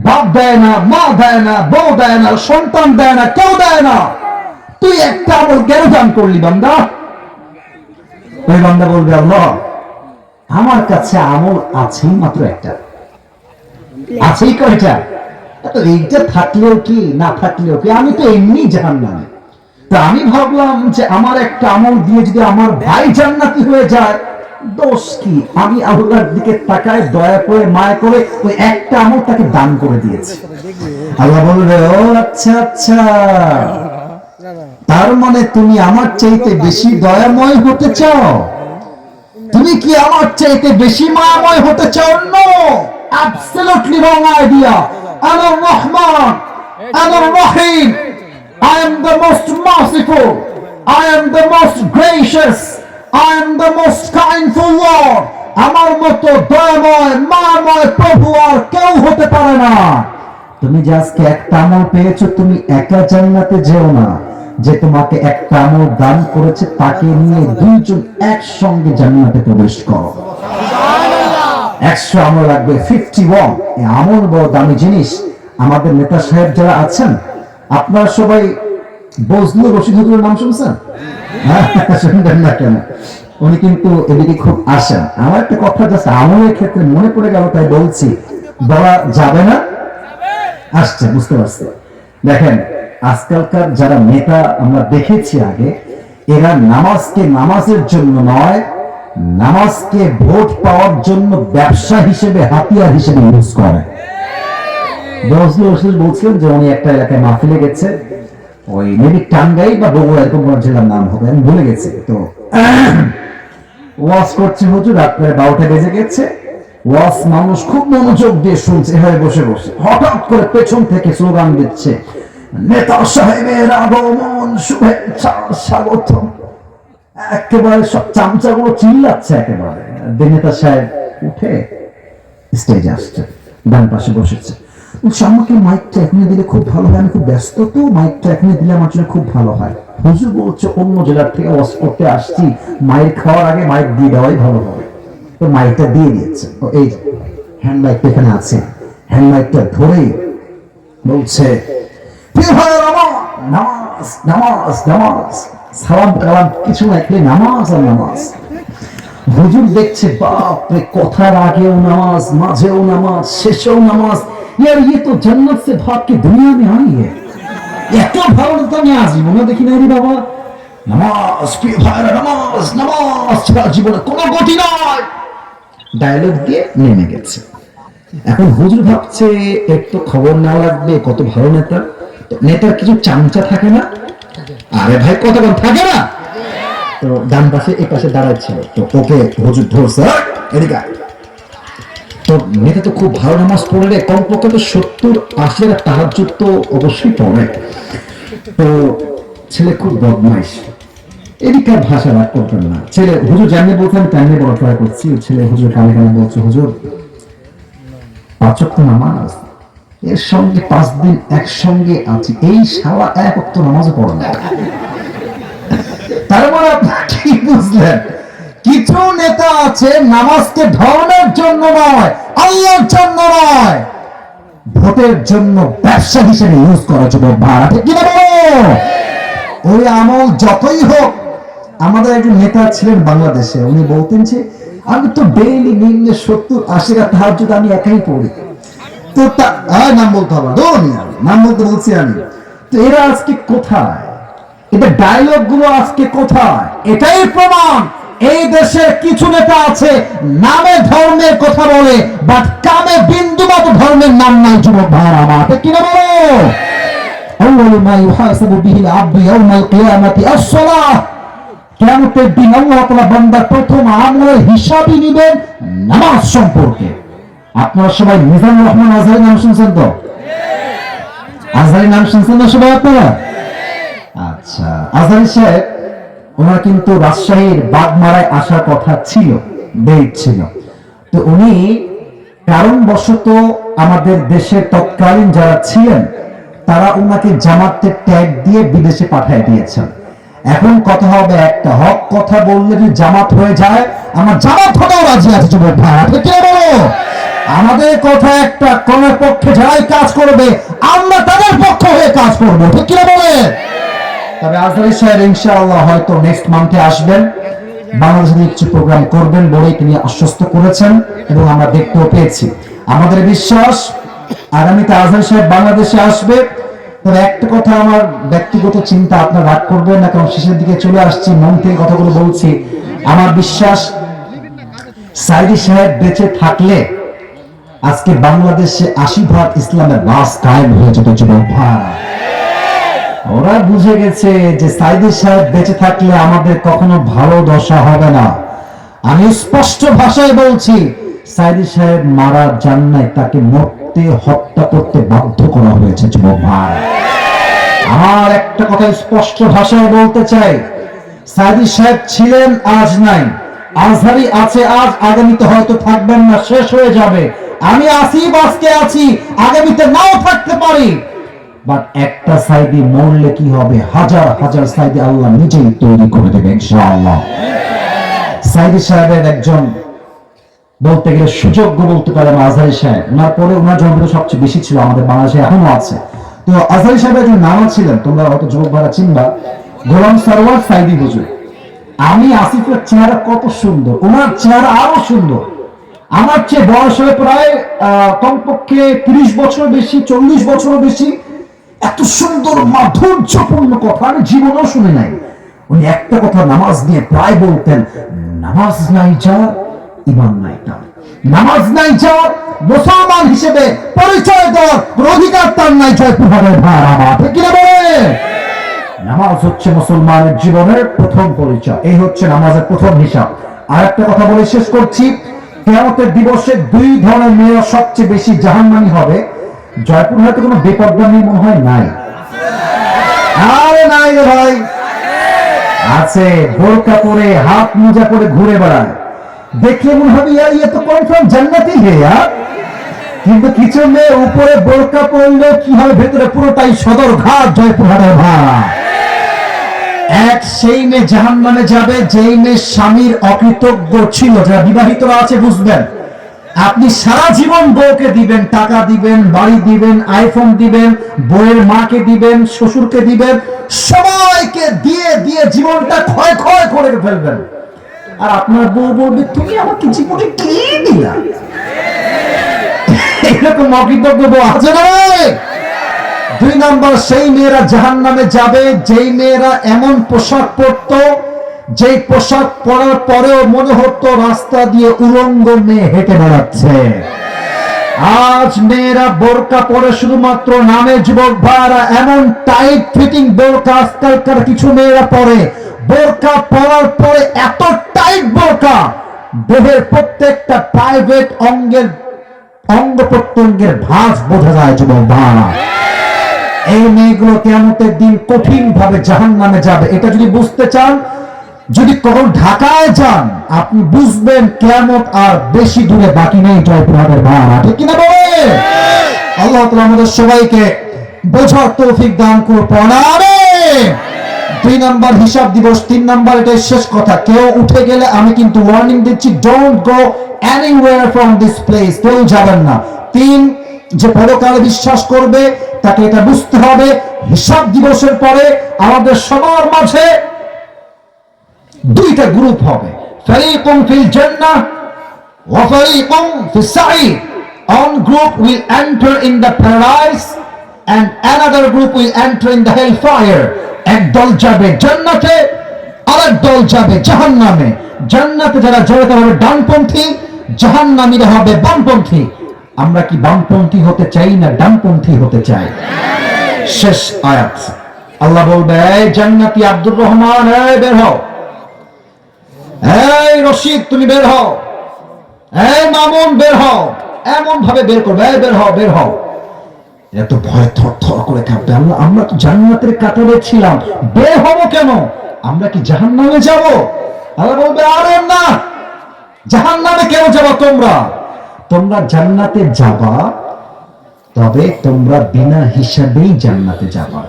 [SPEAKER 1] বাপ দেয় না, মা দেয় না, বউ দেয় না, সন্তান দেয় না, কেউ দেয় না, তুই একটা আমল কেন দান করলি বান্দা? ওই বান্দা বলবে, আল্লাহ আমার কাছে আমল আছেই মাত্র একটা, আছেই কয়টা? তো এইটা থাকলেও কি না থাকলেও কি, আমি তো এমনি জাহান্নামে। তো আমি ভাবলাম যে আমার একটা আমল দিয়ে যদি আমার ভাই জান্নাতি হয়ে যায়, দোষ কি? আমি আল্লাহর দিকে তাকায় দয়া করে মায়া করে ওই একটা আমল তাকে দান করে দিয়েছি। আল্লাহ বলবে, ও আচ্ছা আচ্ছা, তার মানে তুমি আমার চাইতে বেশি দয়াময় হতে চাও? তুমি কি আমার চাইতে বেশি মায়াময় হতে চাও? No, absolutely wrong idea. Anar Rahman, আনার রহিম, I am the most merciful, I am the most gracious, I am the most kindful Lord. আমার মতো দয়াময় মায়াময় প্রভু আর কেউ হতে পারে না। তুমি যে আজকে একটা আমল পেয়েছো, তুমি একা জান্নাতে যেও না। যে তোমাকে একটা আমল দান করেছে তাকে নিয়ে দুইজন একসঙ্গে জান্নাতে প্রবেশ করো। 100 আমল লাগবে, 51। এই আমল বড় দামি জিনিস। আমাদের নেতা সাহেব যারা আছেন, আপনারা সবাই বজলুর রশিদ হুজুরের নাম শুনছেন? শুনবেন না কেন? উনি কিন্তু এদিকে খুব আসেন। আমার একটা কথা জাস্ট আমলের ক্ষেত্রে মনে পড়ে গেল, তাই বলছি। বলা যাবে না? আসছে, বুঝতে পারছি। দেখেন, আজকালকার যারা নেতা আমরা দেখেছি আগে, এরা নামাজকে নামাজের জন্য নয়, নামাজকে ভোট পাওয়ার জন্য ব্যবসা হিসেবে, হাতিয়ার হিসেবে ইউজ করে। বলছিলেন যে উনি একটা এলাকায় মাহফিলে গেছে, ওই মেবি টাঙ্গাই বা বগুড়া এরকম কোন জেলার নাম হবে, আমি ভুলে গেছি। তো ওয়াজ করছে হুজুর, রাত প্রায় 12টা বেজে গেছে। ওয়াজ মানুষ খুব মনোযোগ দিয়ে শুনছে, এভাবে বসে বসে। হঠাৎ করে পেছন থেকে স্লোগান দিচ্ছে, নেতা সাহেবের আগমন, শুভেচ্ছা, স্বাগত। একেবারে সব চামচাগুলো চিল্লাচ্ছে একেবারে। নেতা সাহেব উঠে স্টেজে আসছে, ডান পাশে বসেছে। আমাকে মাইকটা এখনই দিলে খুব ভালো হয়, আমি খুব ব্যস্ত, তো মাইকটা এখনই দিলে আমার জন্য খুব ভালো হয়। হুজুর বলছে, অন্য জেলার থেকে ওয়াজ করতে আসছি, মাইক খাওয়ার আগে মাইক দিয়ে দেওয়াই ভালো হবে। তো মাইকটা দিয়ে দিয়েছে। তো এই হ্যান্ড মাইকটা এখানে আছে, হ্যান্ড মাইকটা ধরে বলছে, নামাজ নামাজ নামাজ, সালাম কালাম কিছু না, নামাজ আর নামাজ। হুজুর দেখছে, বাপরে, কথার আগেও নামাজ, মাঝেও নামাজ, শেষেও নামাজ। यार ये तो जन्नत से भाग के दुनिया में आई है। এত ভালো তো আমি আজীবনে দেখি নাই রে বাবা। নামাজ, প্রিয় ভাইরা, নামাজ নামাজ ছাড়া জীবনে কোনো গতি নয়। ডায়লগ দিয়ে নেমে গেছে। এখন হুজুর ভাবছে, এর তো খবর নেওয়া লাগবে, কত ভালো নেতা। তো নেতার কিছু চামচা থাকে না? আরে ভাই, কতক্ষণ থাকে না? তো ডান পাশে এই পাশে দাঁড়াচ্ছিল, তো ওকে হুজুর ধরছে, এদিকে। তো নেতা তো খুব ভালো নামাজ পড়ে, কমপক্ষে তো 70-80 টাকা তাহাজ্জুদ তো অবশ্যই পড়ে। তো ছেলে খুব বদমাইশ, এদিককার ভাষা রাগ করতেন না। ছেলে হুজুর জানিয়ে বলতেন, তেমনি বড় ট্রাই করছি। ছেলে হুজুর কানে কানে বলছে, হুজুর 5 ওয়াক্ত নামাজ, এর সঙ্গে 5 দিন একসঙ্গে আছি, এই শালা 1 ওয়াক্ত নামাজও পড়ে না। তার মানে আপনারা কি বুঝলেন? কিছু নেতা আছে নামাজকে ধর্মের জন্য নয়, আল্লাহর জন্য নয়, ভোটের জন্য ব্যবসা হিসেবে ইউজ করার জন্য। কি বলো? ওই আমল যতই হোক। আমাদের একজন নেতা ছিলেন বাংলাদেশে, উনি বলতেন যে আমি তো ডেইলি নিম্নে 70-80 টাকা তাহাজ্জুদ আমি একাই পড়ি। তো নাম বলতে হবে, নাম বলতে বলছি আমি। তো এরা আজকে কোথায়? এটা ডায়লগ গুলো আজকে কোথায়? এটাই প্রমাণ এই দেশের কিছু নেতা আছে, নামে ধর্মের কথা বলে, বাট কামে বিন্দুমাত্র ধর্মের নাম নাই। যুবক ভাইরা আমার, কি না বলো? আউয়ালু মা ইউহাসাবু বিহিল আবদু ইয়াউমাল কিয়ামাতি আস-সালাহ। কিয়ামতের দিন আল্লাহ তাআলা বান্দার প্রথম আমলের হিসাবই নেবেন নামাজ সম্পর্কে। আপনারা সবাই মিজানুর রহমান আজহারী নাম শুনছেন তো? আজহারী নাম শুনছেন না সবাই আপনারা? আচ্ছা, আজহারী সাহেব, ওনার কিন্তু রাজশাহীর বাগমারায় আসার কথা ছিল, ডেট ছিল। তো উনি কারণবশত আমাদের দেশের তৎকালীন যারা ছিলেন, তারা ওনাকে জামাতের ট্যাগ দিয়ে বিদেশে পাঠিয়ে দিয়েছেন। এখন কথা হবে একটা, হক কথা বললে যদি জামাত হয়ে যায়, আমার জামাত হতেও রাজি আছে যুবক ভাই, ঠিক কি বলো? আমাদের কথা একটা, কোন পক্ষে যারাই কাজ করবে আমরা তাদের পক্ষ হয়ে কাজ করবো, ঠিক কি বলে? তবে আজহারী সাহেব ইনশাআল্লাহ হয়তো নেক্সট মান্থে আসবেন, বাংলাদেশে কিছু প্রোগ্রাম করবেন বলেই তিনি আশ্বস্ত করেছেন এবং আমরা দেখতেও পেয়েছি। আমাদের বিশ্বাস আগামীতে আজহারী সাহেব বাংলাদেশে আসবে। তবে একটা কথা, আমার ব্যক্তিগত চিন্তা, আপনার রাগ করবেন না, কারণ শেষের দিকে চলে আসছি, মন থেকে কথাগুলো বলছি। আমার বিশ্বাস সাইদি সাহেব বেঁচে থাকলে আজকে বাংলাদেশে ৮০% ইসলামের বাস কায়েম হয়ে যেত যুবক ভাই। ওরা বুঝে গেছে যে সাইদি সাহেব বেঁচে থাকলে আমাদের কখনো ভালো দশা হবে না। আমি স্পষ্ট ভাষায় বলছি, সাইদি সাহেব মারা যান নাই, তাকে মরতে, হত্যা করতে বাধ্য করা হয়েছে যুবক ভাই। আমার একটা কথা স্পষ্ট ভাষায় বলতে চাই, সাইদি সাহেব ছিলেন, আজ নাই। আজহারী আছে আজ, আগামীতে হয়তো থাকবেন না, শেষ হয়ে যাবে। আমি আছি, আজকে আছি, আগামীতে নাও থাকতে পারি। বাট একটা সাইদি মরলে কি হবে? হাজার হাজার সাইদি আল্লাহ নিজেই তৈরি করে দেবে ইনশাআল্লাহ। সাইদি সাহেবের একজন বলতে গেলে সুযোগ্য বলতে পারেন আজহারী সাহেব। ওনার পরে ওনার জনপ্রিয়তা সবচেয়ে বেশি ছিল আমাদের বাংলাদেশে, এখনো আছে। তো আজহারী সাহেবের একজন নাম ছিলেন, তোমরা হয়তো যুবক ভাইরা চিনবা, গোলাম সরওয়ার সাইদি হুজুর। আমি আসিফের চেহারা কত সুন্দর, ওনার চেহারা আরো সুন্দর। আমার চেয়ে বয়স হয়ে প্রায় কমপক্ষে 30 বছর বেশি, 40 বছর বেশি। এত সুন্দর মাধুর্যপূর্ণ কথা আমি জীবনেও শুনে নাই। উনি একটা কথা নামাজ নিয়ে প্রায় বলতেন, নামাজ নাই যা ঈমান নাই তার, নামাজ নাই যা মুসলমান হিসেবে পরিচয় দেওয়ার অধিকার তার নাই। জয়পুরহাটের ভাই আমার, ঠিক কিনা বলে? নামাজ হচ্ছে মুসলমানের জীবনের প্রথম পরিচয়, এই হচ্ছে নামাজের প্রথম হিসাব। আর একটা কথা বলে শেষ করছি, কিয়ামতের দিবসে 2 ধরনের মেয়েরা সবচেয়ে বেশি জাহান্নামী হবে। জয়পুরহাটে কোনো বেপরদা মেয়ে মনে হয় নাই? আরে নাই রে ভাই, আছে। বোরকা পরে, হাত মোজা পরে ঘুরে বেড়ায়, দেখলে মনে হবে ইয়ার ইয়ে তো কনফার্ম জান্নাতি হে ইয়ার। কিন্তু কিছু মেয়ে উপরে বোরকা পরলে কি হবে, ভেতরে পুরোটাই সদর ঘাট জয়পুরহাটের ভাই। এক সেই মেয়ে জাহান্নামে যাবে যেই মেয়ে স্বামীর অকৃতজ্ঞ ছিল। যারা বিবাহিতরা আছে বুঝবেন, আপনি সারা জীবন বউকে দিবেন, টাকা দিবেন, বাড়ি দিবেন, আইফোন দিবেন, বউয়ের মাকে দিবেন, শ্বশুরকে দিবেন, সবাইকে দিয়ে দিয়ে জীবনটা ক্ষয় ক্ষয় করে ফেলবেন। আর আপনার বউ বলবে, তুমি আমাকে জীবনে কি দিলা? এরকম অকৃতজ্ঞ বউ আছে না? 2 নাম্বার, সেই মেয়েরা জাহান্নামে যাবে যেই মেয়েরা এমন পোশাক পরতো, যে পোশাক পরার পরেও মনে হতো রাস্তা দিয়ে উলঙ্গ মেয়ে হেঁটে বেড়াচ্ছে। আজ মেয়েরা বোরকা পরে শুধুমাত্র নামে যুবক ভাইরা, এমন টাইট ফিটিং বোরকা আজকালকার কিছু মেয়েরা পরে। বোরকা পরার পরে এত টাইট বোরকা, দেহের প্রত্যেকটা প্রাইভেট অঙ্গ প্রত্যঙ্গের ভাঁজ বোঝা যায় যুবক ভাইরা। এই মেয়েগুলো কিয়ামতের দিন কঠিন ভাবে জাহান্নামে যাবে। এটা যদি বুঝতে চান, যদি কখন ঢাকায় যান, আপনি বুঝবেন কিয়ামত আর বেশি দূরে বাকি নেই জয়পুরহাটের ভাইরা, ঠিক কিনা বলে? আল্লাহ তাআলা আমাদের সবাইকে বোঝার তৌফিক দান করুন। আমিন। 2 নাম্বার হিসাব দিবস, 3 নাম্বার এটাই শেষ কথা। কেউ উঠে গেলে আমি কিন্তু ওয়ার্নিং দিচ্ছি, don't go anywhere from this place, কেউ যাবেন না। 3, যে পরকালে বিশ্বাস করবে তাকে এটা বুঝতে হবে, হিসাব দিবসের পরে আমাদের সবার মাঝে 2টা গ্রুপ হবে, ফারিকুন ফিল জান্নাহ ওয়া ফারিকুন ফিস সাঈর। One group will enter in the paradise and another group will enter in the hellfire. এক দল যাবে জান্নাতে, আরেক দল যাবে জাহান্নামে। জান্নাতে যারা যাবে তারা হবে ডানপন্থী, জাহান্নামীরা হবে বামপন্থী। আমরা কি বামপন্থী হতে চাই না ডানপন্থী হতে চাই? শেষ আয়াত, আল্লাহ বলবে, এই জান্নাতি আব্দুর রহমান, এই বের হও। এই রশিদ তুমি বের হও। এই মামুন বের হও। এমন ভাবে বের করবে, এই বের হও, বের হও। এত ভয় থরথর করে কাঁপবে। আমরা তো জান্নাতের কাতারে ছিলাম, বের হবো কেন? আমরা কি জাহান্নামে যাব? আল্লাহ বলবে, আরে না, জাহান্নামে কেন যাবা তোমরা? তোমরা জান্নাতে যাবা, তবে তোমরা বিনা হিসাবেই জান্নাতে যাবা।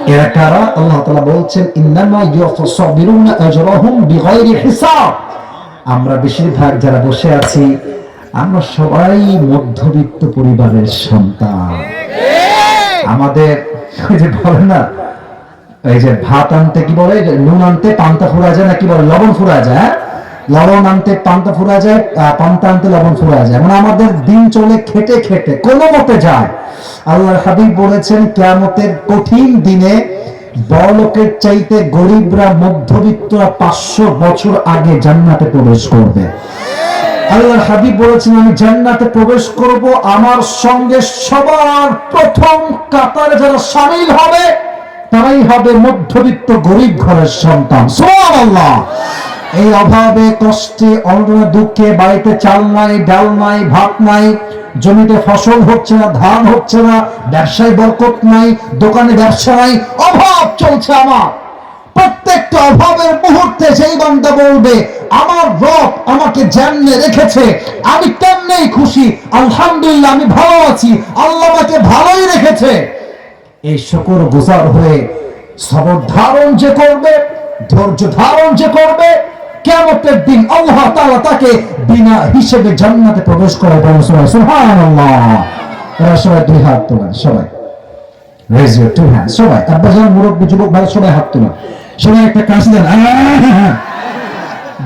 [SPEAKER 1] এরা কারা? আল্লাহ তাআলা বলছেন ইন্নামা ইউওয়াফাস সাবিরুনা আজরাহুম বিগাইরি হিসাব। আমরা বেশিরভাগ যারা বসে আছি আমরা সবাই মধ্যবিত্ত পরিবারের সন্তান। আমাদের ওই যে বলে না, এই যে ভাত আনতে কি বলে, নুন আনতে পান্তা ফুরা যায়, না কি বলে লবণ ফুরা যায়, লবণ আনতে পান্তা ফুরা যায়, পান্তা আনতে লবণ ফুরা যায়। মানে আমাদের দিন চলে খেটে খেটে কোনো মতে যায়। আল্লাহর হাবিব বলেছেন কিয়ামতের কঠিন দিনে বড়লোকের চাইতে গরিবরা, মধ্যবিত্তরা 500 বছর আগে জান্নাতে প্রবেশ করবে। আল্লাহর হাবিব বলেছেন আমি জান্নাতে প্রবেশ করব, আমার সঙ্গে সবার প্রথম কাতারে যারা শামিল হবে তারাই হবে মধ্যবিত্ত গরিব ঘরের সন্তান। সুবহানাল্লাহ। এই অভাবে কষ্টে অনটনে দুঃখে বাড়িতে চাল নাই, ডাল নাই, ভাত নাই, জমিতে ফসল হচ্ছে না, ধান হচ্ছে না, ব্যবসায় বরকত নাই, দোকানে ব্যবসা নাই, অভাব চলছে আমার। প্রত্যেকটা অভাবের মুহূর্তে সেই বান্দা বলবে আমার রব আমাকে জান্নাতে রেখেছে, আমি কেমনেই খুশি, আলহামদুলিল্লাহ আমি ভালো আছি, আল্লাহ আমাকে ভালোই রেখেছে। এই শুকর গুজার হয়ে সবর ধারণ যে করবে, ধৈর্য ধারণ যে করবে, কিয়ামতের দিন আল্লাহ তাআলা তাকে বিনা হিসেবে জান্নাতে প্রবেশ করাবেন। সুবহানাল্লাহ। এরা সবাই দুই হাত তোলেন, সবাই raise your two hands, সবাই আব্বাজান, মুরব্বি, যুবক ভাই সবাই হাত তোলেন, সবাই একটা কাশি দেন।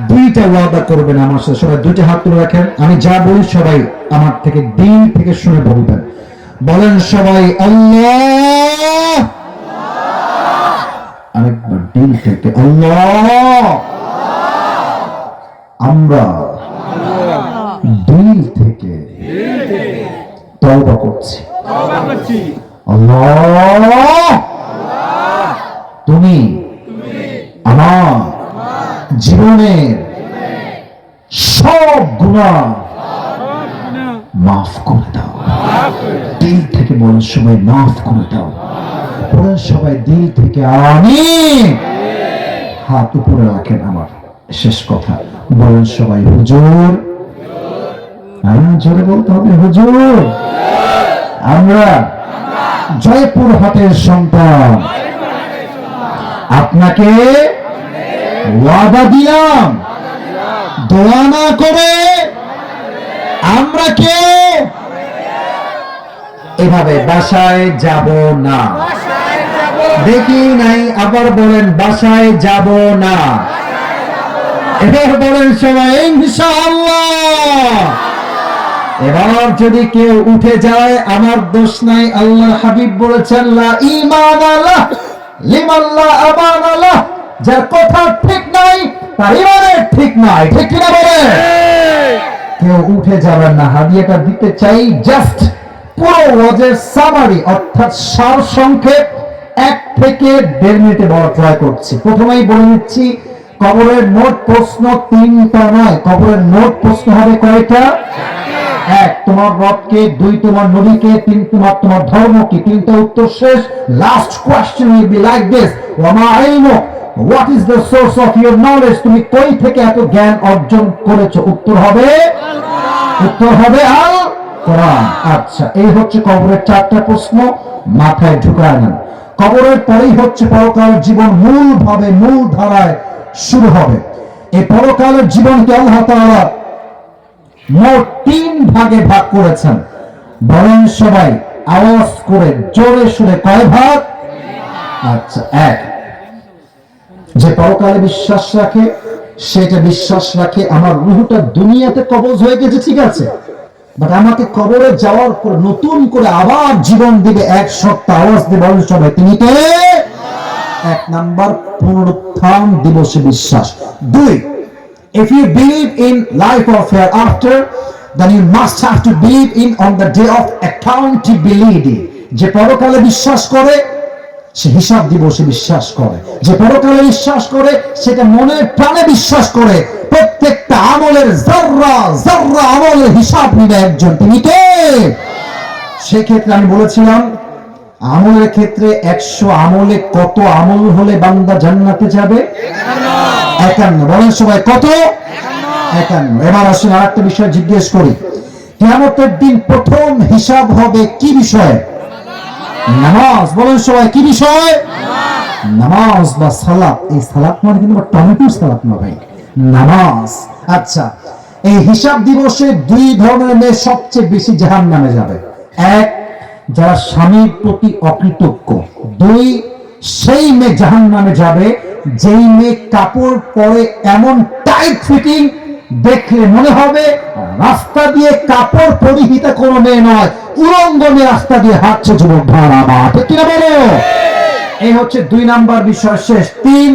[SPEAKER 1] দুইটা ওয়াদা করবেন আমার সাথে, সবাই দুইটা হাত তুলে রাখেন। আমি যা বলি সবাই আমার থেকে দিল থেকে শুনে বলবেন। বলেন সবাই আল্লাহ, আরেকবার দিল থেকে আল্লাহ। আমরা দিল থেকে তওবা করছি। আল্লাহ, তুমি আমার জীবনের সব গুনাহ মাফ করে দাও। দিল থেকে বলেন সবাই মাফ করে দাও। বলেন সবাই দিল থেকে আমিন। হাত উপরে রাখেন। আমার শেষ কথা বলেন সবাই হুজুর। জোরে বলতে হবে হুজুর। আমরা জয়পুর হাটের সন্তান, আপনাকে ওয়াদা দিলাম দোয়া না করে আমরা কেউ এভাবে বাসায় যাব না। দেখি নাই, আবার বলেন বাসায় যাব না। এবার বলেন সবাই ইনশাআল্লাহ। এবার যদি কেউ উঠে যায় আমার দোষ নাই। আল্লাহ হাবিব বলেছেন লা ঈমান আলাহ লিমান লা আমান আলাহ। যার কথা ঠিক নাই তার ঈমানের ঠিক নাই। ঠিক কিনা বলেন? কেউ উঠে যাবেন না। হাদিয়াটা দিতে চাই জাস্ট পুরো ওয়াজের সামারি, অর্থাৎ সার সংক্ষেপ 1 থেকে 1.5 মিনিটে বলা ট্রাই করছি। প্রথমেই বলে দিচ্ছি কবরের মোট প্রশ্ন 3টা নয়, কবরের মোট প্রশ্ন হবে কয়টা? 1 তোমার রবকে, 2 তোমার নবীকে, 3 তোমার ধর্ম কি। 3টা উত্তর শেষ। Last question will be like this, ওয়া মা ইলমুক, what is the source of your knowledge, তুমি কই থেকে এত জ্ঞান অর্জন করেছো। উত্তর হবে আল কোরআন। আচ্ছা, এই হচ্ছে কবরের 4টা প্রশ্ন, মাথায় ঢুকায় নেন। কবরের পরেই হচ্ছে পরকাল জীবন, মূল ভাবে মূল ধারায় শুরু হবে। এই পরকালের জীবনকে আল্লাহ তাআলা মোট 3 ভাগে ভাগ করেছেন। বলেন সবাই আওয়াজ করে জোরে শুনে কয় ভাগ? আচ্ছা, 1 যে পরকালে বিশ্বাস রাখে, সেটা বিশ্বাস রাখে আমার রূহটা দুনিয়াতে কবজ হয়ে গেছে, ঠিক আছে, বাট আমাকে কবরে যাওয়ার পর নতুন করে আবার জীবন দিবে। 1 সপ্তাহ আওয়াজ দিয়ে বলেন সবাই তিনি কে? 1 নাম্বার পুনরুত্থান দিবসে বিশ্বাস। 2 if you believe in life of hereafter, then you must have to believe in on the day of accountability. যে পরকালে বিশ্বাস করে সে হিসাব দিবসে বিশ্বাস করে। যে পরকালে বিশ্বাস করে সেটা মনে প্রাণে বিশ্বাস করে। প্রত্যেকটা আমলের যাররা যাররা আমলের হিসাব নিবে একজন, তিনি কে? সেক্ষেত্রে আমি বলেছিলাম আমলের ক্ষেত্রে 100 আমলে কত আমল হলে বান্দা জান্নাতে যাবে? 51। বলেন সবাই কত? 51। এবার আসুন আরেকটা বিষয় জিজ্ঞেস করি। কিয়ামতের দিন প্রথম হিসাব হবে কি বিষয়ে? নামাজ। বলেন সবাই কি বিষয়? নামাজ বা সালাত, এই সালাত মানে কিন্তু টমেটো সালাত না ভাই, নামাজ। আচ্ছা, এই হিসাব দিবসে দুই ধরনের মেয়ে সবচেয়ে বেশি জাহান্নামে যাবে। এক, যারা স্বামীর প্রতি অকৃতজ্ঞ। দুই, সেই মেয়ে জাহান্নামে যাবে যেই মেয়ে কাপড় পরে এমন টাইট ফিটিং, দেখলে মনে হবে রাস্তা দিয়ে কাপড় পরিহিতা কোনো মেয়ে নয়, উলঙ্গ মেয়ে রাস্তা দিয়ে হাঁটছে। যুবক ভাড়া ঠিক কিনা বলো? এই হচ্ছে 2 নাম্বার বিষয় শেষ। 3,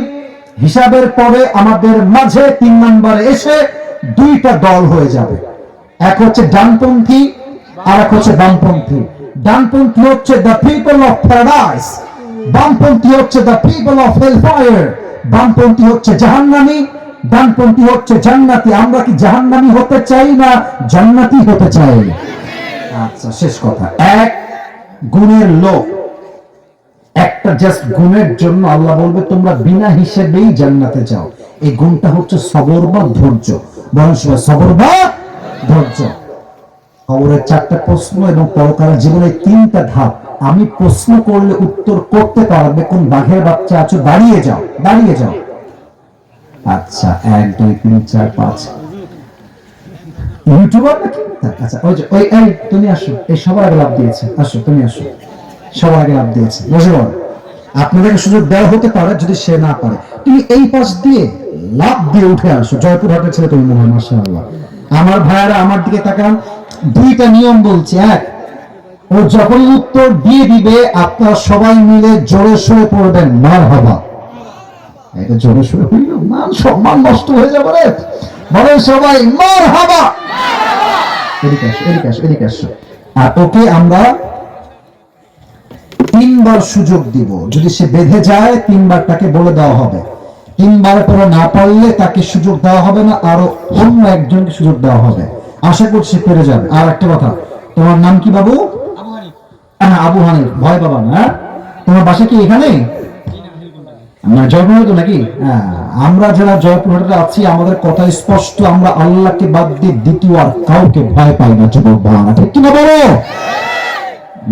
[SPEAKER 1] হিসাবের পরে আমাদের মাঝে 3 নম্বরে এসে দুইটা দল হয়ে যাবে। এক হচ্ছে ডানপন্থী আর এক হচ্ছে বামপন্থী। ডানপন্থী হচ্ছে দ্য পিপল অফ প্যারাডাইস, বামপন্থী হচ্ছে দ্য পিপল অফ হেলফায়ার। বামপন্থী হচ্ছে জাহান্নামী, ডানপন্থী হচ্ছে জান্নাতি। আমরা কি জাহান্নামী হতে চাই না জান্নাতি হতে চাই? আচ্ছা, শেষ কথা। এক গুণের লোক, একটা জাস্ট গুণের জন্য আল্লাহ বলবে তোমরা বিনা হিসেবেই জান্নাতে যাও। এই গুণটা হচ্ছে সবর বা ধৈর্য। বরং সবর বা ধৈর্য। কবরের 4টা প্রশ্ন এবং পরকালের জীবনের 3টা ধাপ। আমি প্রশ্ন করলে উত্তর করতে পারবে কোন বাঘের বাচ্চা আছো, দাঁড়িয়ে যাও, দাঁড়িয়ে যাও। আচ্ছা, 1 2 3 4 5 ইউটিউবার নাকি? আচ্ছা, ওই যে ওই এই তুমি আসো, এই সবার আগে লাভ দিয়েছে, আসো তুমি আসো, সবার আগে লাভ দিয়েছে, বসে বল। আপনাদেরকে সুযোগ দেওয়া হতে পারে যদি সে না পারে। তুমি এই পাশ দিয়ে লাভ দিয়ে উঠে আসো। জয়পুরহাটের ছেলে তুমি মনে হয়, মাশাআল্লাহ। আমার ভাইয়ারা আমার দিকে তাকান। 2টা নিয়ম বলছি। এক, ও যখন উত্তর দিয়ে দিবে আপনারা সবাই মিলে জোরে সোরে পড়বেন মারহাবা। এটা জোরে সোরে হইল, মান সম্মান নষ্ট হয়ে যাবে রে। বলেন সবাই মারহাবা। এদিকে আসো, এদিকে আসো, এদিকে আসো। আর ওকে আমরা 3 বার সুযোগ দিব। যদি সে বেঁধে যায় 3 বার তাকে বলে দেওয়া হবে। 3 বার পরে না পারলে তাকে সুযোগ দেওয়া হবে না, আরো অন্য একজনকে সুযোগ দেওয়া হবে। আশা করছি পেরে যাবে। আর একটা কথা, তোমার নাম কি বাবু? আবু হানিফ। ভয় পাবা না। তোমার বাসা কি এখানে? জয়পুরহাট নাকি? আমরা যারা জয়পুরহাটে আছি আমাদের কথা স্পষ্ট, আমরা আল্লাহকে বাদ দিয়ে দ্বিতীয় আর কাউকে ভয় পাই না। যুবক ভাড়া ঠিক কিনা বলো?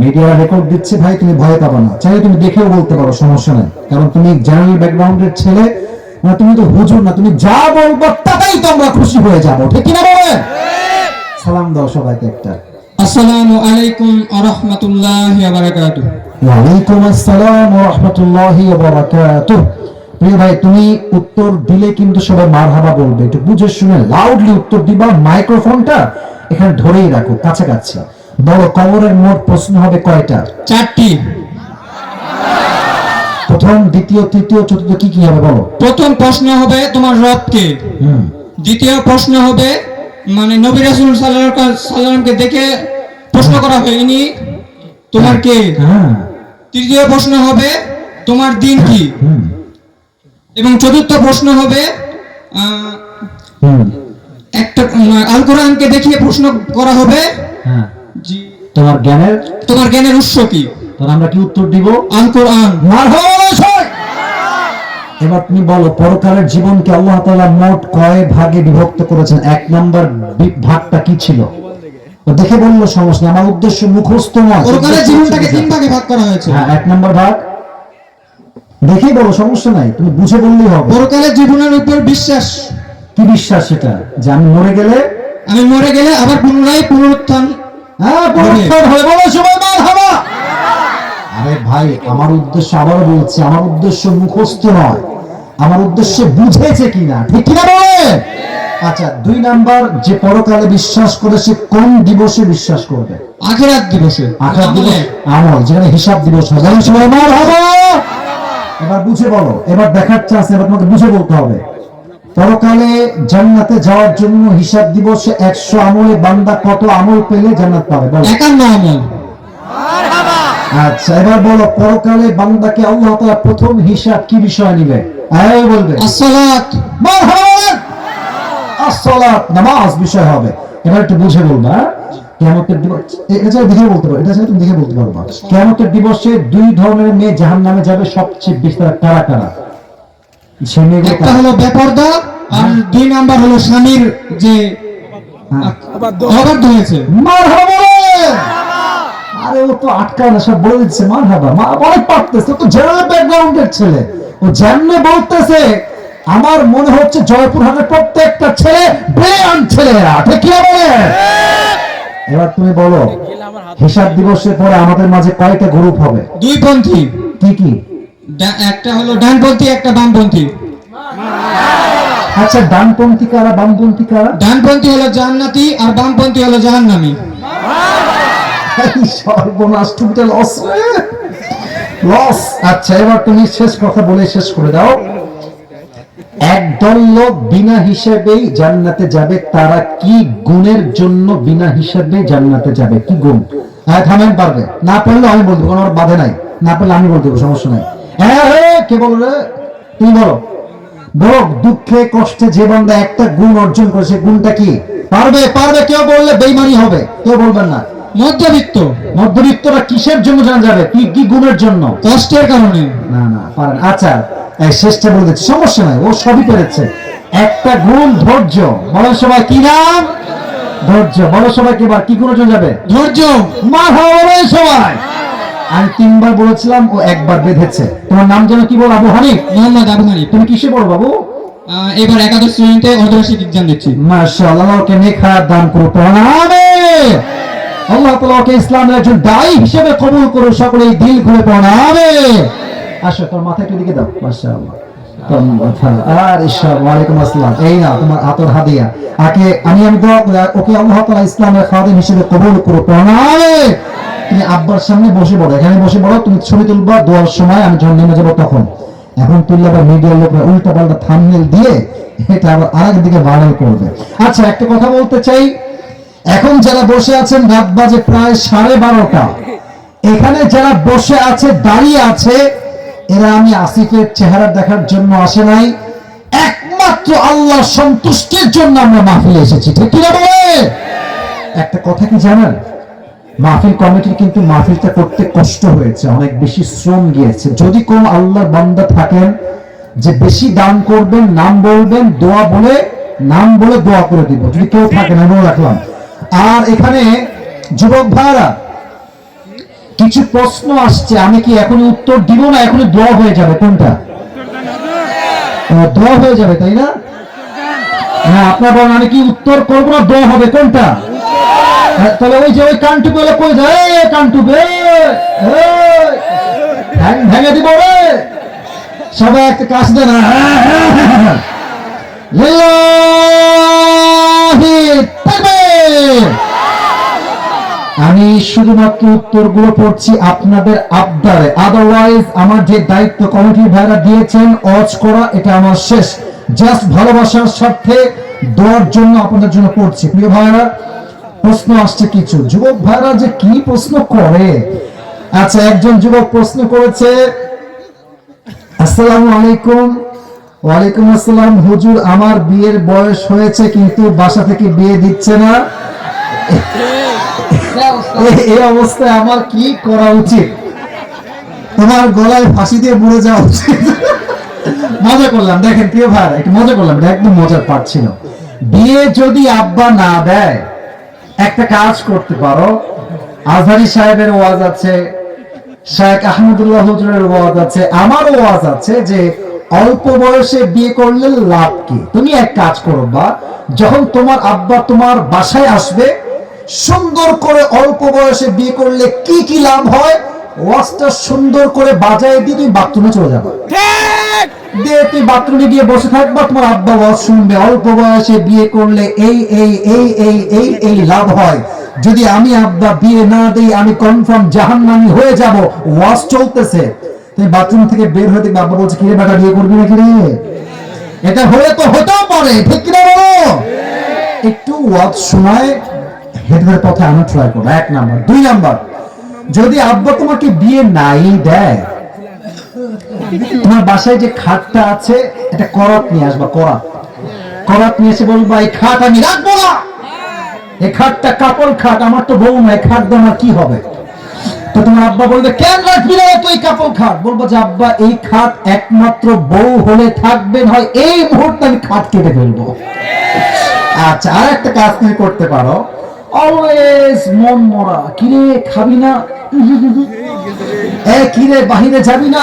[SPEAKER 1] মিডিয়া রেকর্ড দিচ্ছে ভাই, তুমি ভয় পাবা না। চাইলে তুমি দেখেও বলতে পারো, সমস্যা নেই। কারণ তুমি জেনারেল ব্যাকগ্রাউন্ডের ছেলে, তুমি তো হুজুর না। তুমি যা বলবো তাতেই তো আমরা খুশি হয়ে যাবো, ঠিক কিনা বলে? সালাম দাও সবাইকে একটা।
[SPEAKER 2] আসসালামু আলাইকুম ওয়া রাহমাতুল্লাহি ওয়া বারাকাতুহু।
[SPEAKER 1] ওয়া আলাইকুম আসসালাম ওয়া রাহমাতুল্লাহি ওয়া বারাকাতুহু। প্রিয় ভাই, তুমি উত্তর দিলে কিন্তু সবাই মারহাবা বলবে। একটু বুঝে শুনে লাউডলি উত্তর দিবা। মাইক্রোফোনটা এখানে ধরেই রাখো, কাছাকাছি। বলো, কবরের মোট প্রশ্ন হবে কয়টা?
[SPEAKER 2] 4টি।
[SPEAKER 1] প্রথম, দ্বিতীয়, তৃতীয়, চতুর্থ কি কি হবে বলো?
[SPEAKER 2] প্রথম প্রশ্ন হবে তোমার রব কে। দ্বিতীয় প্রশ্ন হবে মানে নবী রাসূল সাল্লাল্লাহু আলাইহি সাল্লামকে দেখে প্রশ্ন করা হবে, ইনি তোমার কে। তৃতীয় প্রশ্ন হবে তোমার দিন কি। এবং চতুর্থ প্রশ্ন হবে একটা আল কোরআনকে দেখিয়ে প্রশ্ন করা হবে,
[SPEAKER 1] তোমার জ্ঞানের
[SPEAKER 2] উৎস কি।
[SPEAKER 1] তাহলে আমরা কি উত্তর দিব?
[SPEAKER 2] আল কোরআন।
[SPEAKER 1] এবার তুমি বলো, পরকালের জীবনকে আল্লাহ তাআলা মোট কয় ভাগে বিভক্ত করেছেন? 1 নম্বর ভাগটা কি ছিল? দেখে বললো সমস্যা, আমার উদ্দেশ্য মুখস্থ নয়।
[SPEAKER 2] পরকালের জীবনটাকে 3 ভাগে ভাগ করা হয়েছে।
[SPEAKER 1] হ্যাঁ, 1 নম্বর ভাগ দেখে বলো, সমস্যা নাই, তুমি বুঝে বললেই হবে।
[SPEAKER 2] পরকালের জীবনের উপর বিশ্বাস।
[SPEAKER 1] কি বিশ্বাস সেটা? যে আমি মরে গেলে
[SPEAKER 2] আবার পুনরায় পুনরুত্থান।
[SPEAKER 1] হ্যাঁ, পুনরুত্থান হবে। বলো সবাই মারহাবা। আরে ভাই, আমার উদ্দেশ্য, আবারও বলছি, আমার উদ্দেশ্য মুখস্থ নয়, আমার উদ্দেশ্য বুঝেছে কিনা, ঠিক কিনা বলে? আচ্ছা, 2 নাম্বার, যে পরকালে বিশ্বাস করে সে কোন দিবসে বিশ্বাস করবে?
[SPEAKER 2] আখিরাত দিবসে।
[SPEAKER 1] আখিরাত দিবস, আমল, যেখানে হিসাব দিবস হবে। সবাই মারহাবা। এবার বুঝে বলো, এবার দেখার চান্স, এবার তোমাকে বুঝে বলতে হবে। পরকালে জান্নাতে যাওয়ার জন্য হিসাব দিবসে 100 আমলে বান্দা কত আমল পেলে জান্নাত পাবে? বলো।
[SPEAKER 2] 51 আমল।
[SPEAKER 1] আচ্ছা, এবার বলো, পরকালে বান্দাকে আল্লাহ তাআলা প্রথম হিসাব কি বিষয় নিবে? এই বলবে
[SPEAKER 2] as-সালাত।
[SPEAKER 1] মারহাবা। as-সালাত, নামাজ বিষয় হবে। এবার একটু বুঝে বলবা। কিয়ামতের দিবস, এটা দেখে বলতে পারো, এটা তুমি দেখে বলতে পারবা। কিয়ামতের দিবসে 2 ধরনের মেয়ে জাহান্নামে যাবে সবচেয়ে বেশি। কারা কারা?
[SPEAKER 2] একটা হলো বেপরদা, আর 2 নাম্বার হলো স্বামীর যে অবাধ্য হয়েছে।
[SPEAKER 1] মারহাবা। আরে ও তো আটকায় না, সব বলে দিচ্ছে মারহাবা, মা অনেক পারতেছে, ও তো জেনারেল ব্যাকগ্রাউন্ডের ছেলে, ও যেমনে বলতেছে আমার মনে হচ্ছে জয়পুরহাটের প্রত্যেকটা ছেলে ব্রিলিয়ান্ট ছেলেরা, ঠিক কি বলে? এবার তুমি বলো হিসাব দিবসের পরে আমাদের মাঝে কয়টা গ্রুপ হবে?
[SPEAKER 2] দুই পন্থী।
[SPEAKER 1] কি কি?
[SPEAKER 2] একটা হলো ডানপন্থী, একটা বামপন্থী।
[SPEAKER 1] আচ্ছা, ডানপন্থী কারা, বামপন্থী কারা?
[SPEAKER 2] ডানপন্থী হলো জান্নাতি আর বামপন্থী হলো জাহান্নামী।
[SPEAKER 1] সর্বনাশ, তুমি তো লস লস। আচ্ছা, এবার তুমি শেষ কথা বলে শেষ করে দাও। একদল লোক বিনা হিসেবেই জান্নাতে যাবে, তারা কি গুণের জন্য বিনা হিসেবে জান্নাতে যাবে? কি গুণ? হ্যাঁ থামেন, পারবে না পারলে আমি বলবো, কোনো আমার বাধা নাই, না পারলে আমি বলতে দেবো, সমস্যা নাই। হ্যাঁ কে বলবে? তুমি বলো। বলো, দুঃখে কষ্টে যে বান্দা একটা গুণ অর্জন করে, সে গুণটা কি? পারবে? পারবে। কেউ বললে বেঈমানি হবে, কেউ বলবেন না।
[SPEAKER 2] মধ্যবিত্ত।
[SPEAKER 1] মধ্যবিত্তরা কিসের জন্য জানা যাবে? কি কি গুণের জন্য?
[SPEAKER 2] কষ্টের কারণে।
[SPEAKER 1] না না পারেন। আচ্ছা এই শেষটা বলে দিচ্ছি, সমস্যা নাই, ও সবই পেরেছে। একটা গুণ ধৈর্য। বলো সবাই কি নাম? ধৈর্য। বলো সবাই এবার কি গুণের জন্য যাবে?
[SPEAKER 2] ধৈর্য।
[SPEAKER 1] মারহাবা সবাই। আমি 3 বার বলেছিলাম, ও একবার বেঁধেছে। তোমার নাম যেন কি বল? আবু হানিফ।
[SPEAKER 2] মোহাম্মদ আবু হানিফ।
[SPEAKER 1] তুমি কিসে পড়ো বাবু?
[SPEAKER 2] এবার একাদশ শ্রেণীতে অর্ধবার্ষিক এক্সাম দিচ্ছি।
[SPEAKER 1] মাশাআল্লাহ, ওকে নেক হায়াত দান করুন। আমিন। আল্লাহ তাআলা ওকে ইসলামের একজন দায়ী হিসেবে কবুল করুন, সকলেই দিল খুলে পড়ুন আমিন। আসো, তোর মাথা একটু দিকে দাও। মাশাআল্লাহ। আর ইসলাম ওয়ালাইকুম আসসালাম। এই না তোমার আতর হাদিয়া। আমি দোয়া করি ওকে আল্লাহ তাআলা ইসলামের খাদিম হিসেবে কবুল করুন। আমিন। তুমি আব্বার সামনে বসে পড়ো, এখানে বসে পড়ো, তুমি ছবি তুলবা দোয়ার সময়, আমি যখন নেমে যাবো তখন। এখন তুললে আবার মিডিয়ার লোকরা উল্টা পাল্টা থাম্বনেল দিয়ে এটা আবার আরেকদিকে ভাইরাল করবে। আচ্ছা, একটা কথা বলতে চাই, এখন যারা বসে আছেন রাত বাজে প্রায় 12:30, এখানে যারা বসে আছে, দাঁড়িয়ে আছে, এরা আমি আসিফের চেহারা দেখার জন্য আসে নাই, একমাত্র আল্লাহর সন্তুষ্টির জন্য আমরা মাহফিলে এসেছি, ঠিক কি না বলে? একটা কথা কি জানেন, মাহফিল কমিটির কিন্তু মাহফিলটা করতে কষ্ট হয়েছে, অনেক বেশি শ্রম গিয়েছে। যদি কোন আল্লাহর বান্দা থাকেন যে বেশি দান করবেন, নাম বলবেন, দোয়া বলে, নাম বলে দোয়া করে দিব, যদি কেউ থাকেন আমি বলে রাখলাম। আর এখানে যুবক ভাইরা কিছু প্রশ্ন আসছে, আমি কি এখনই উত্তর দিব না এখনই দোয়া হয়ে যাবে? কোনটা? দোয়া হয়ে যাবে, তাই না? হ্যাঁ, আপনার বলেন আমি কি উত্তর করবো না দোয়া হবে? কোনটা? তাহলে ওই যে ওই কানটু বলে কই যায়, কানটু ভেঙে দিব রে, সবাই একটা কাজ দেন। আমি শুধুমাত্র উত্তরগুলো পড়ছি আপনাদের আবদারে, আদারওয়াইজ আমার যে দায়িত্ব কমিটির ভাইরা দিয়েছেন ওয়াচ করা, এটা আমার শেষ। জাস্ট ভালোবাসার স্বার্থে দোয়ার জন্য আপনাদের জন্য পড়ছি। প্রিয় ভাইরা, প্রশ্ন আসছে কিছু, যুবক ভাইরা যে কি প্রশ্ন করে। আচ্ছা, একজন যুবক প্রশ্ন করেছে, আসসালামু আলাইকুম। ওয়ালাইকুম আসসালাম। হুজুর, আমার বিয়ের বয়স হয়েছে কিন্তু বাসা থেকে বিয়ে দিচ্ছে না, এই অবস্থায় আমার কি করা উচিত? তোমার গলায় ফাঁসি দিয়ে মরে যাওয়া উচিত। মজা করলাম, দেখেন প্রিয় ভাই, একটু মজা করলাম, এটা একদম মজার পার্ট ছিল। বিয়ে যদি আব্বা না দেয়, একটা কাজ করতে পারো, আজহারি সাহেবের ওয়াজ আছে, শেখ আহমদুল্লাহ হুজুরের ওয়াজ আছে, আমারও ওয়াজ আছে, যে অল্প বয়সে বিয়ে করলে লাভ কি। তুমি এক কাজ করো, বা যখন তোমার আব্বা তোমার বাসায় আসবে, সুন্দর করে অল্প বয়সে বিয়ে করলে কি কি লাভ হয়, ওয়াজটা সুন্দর করে বাজায় দিয়ে তুমি বাথরুমে চলে যাবে, দিয়ে তুই বাথরুমে গিয়ে বসে থাকবা, তোমার আব্বা ওয়াজ শুনবে, অল্প বয়সে বিয়ে করলে এই এই এই এই এই এই লাভ হয়, যদি আমি আব্বা বিয়ে না দেই আমি কনফার্ম জাহান্নামী হয়ে যাব, ওয়াজ চলতেছে, তুমি বাথরুম থেকে বের হয়ে দেখবে আব্বা বলছে কিরে বেটা বিয়ে করবি নাকি রে? এটা হলে তো হতেও পারে, ঠিক কিনা বলো? একটু ওয়াজ শোনায় হেডের পথে আনা ট্রাই করো, 1 নাম্বার। 2 নাম্বার, যদি আব্বা তোমাকে বিয়ে নাই দেয়, তোমার বাসায় যে খাটটা আছে এটা করাত নিয়ে আসবা, করাত নিয়ে এসে বলবা এই খাট আমি রাখবো না, এই খাটটা কাপড় খাট, আমার তো বউ নাই, খাট দিয়ে আমার কি হবে? তো তোমার আব্বা বলবে কেন রাখবি না তুই কাপড় খাট? বলবো যে আব্বা এই খাট একমাত্র বউ হলে থাকবে, হয় এই মুহূর্তে আমি খাট কেটে ফেলবো। আচ্ছা, আর একটা কাজ তুমি করতে পারো, অলওয়েজ মন মরা, কিরে খাবি না, কিরে বাহিরে যাবি না,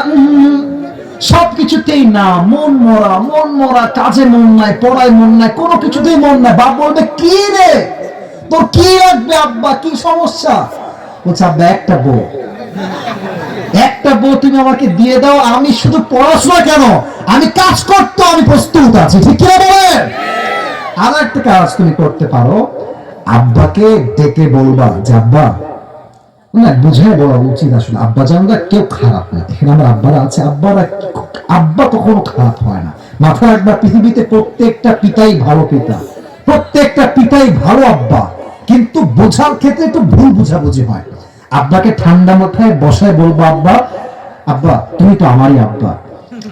[SPEAKER 1] সবকিছুতেই না, মন মরা মন মরা, কাজে মন নাই, পড়ায় মন নাই, কোনো কিছুতেই মন নাই। বাপ বলবে কি রে তোর কি লাগবে আব্বা, কি সমস্যা? বলছে আব্বা একটা বউ তুমি আমাকে দিয়ে দাও, আমি শুধু পড়াশোনা কেন, আমি কাজ করতে আমি প্রস্তুত আছি। ঠিক কি বলেন? আর একটা কাজ তুমি করতে পারো, আব্বাকে ডেকে বলবা যে আব্বা, না বুঝে বলা উচিত আসলে, আব্বা জানরা কেউ খারাপ না, এখানে আমার আব্বারা আছে, আব্বা কখনো খারাপ হয় না। মাথায় একবার পৃথিবীতে প্রত্যেকটা পিতাই ভালো পিতা, প্রত্যেকটা পিতাই ভালো আব্বা, কিন্তু বোঝার ক্ষেত্রে একটু ভুল বুঝাবুঝি হয়। আব্বাকে ঠান্ডা মাথায় বসায় বলবো আব্বা তুমি তো আমারই আব্বা,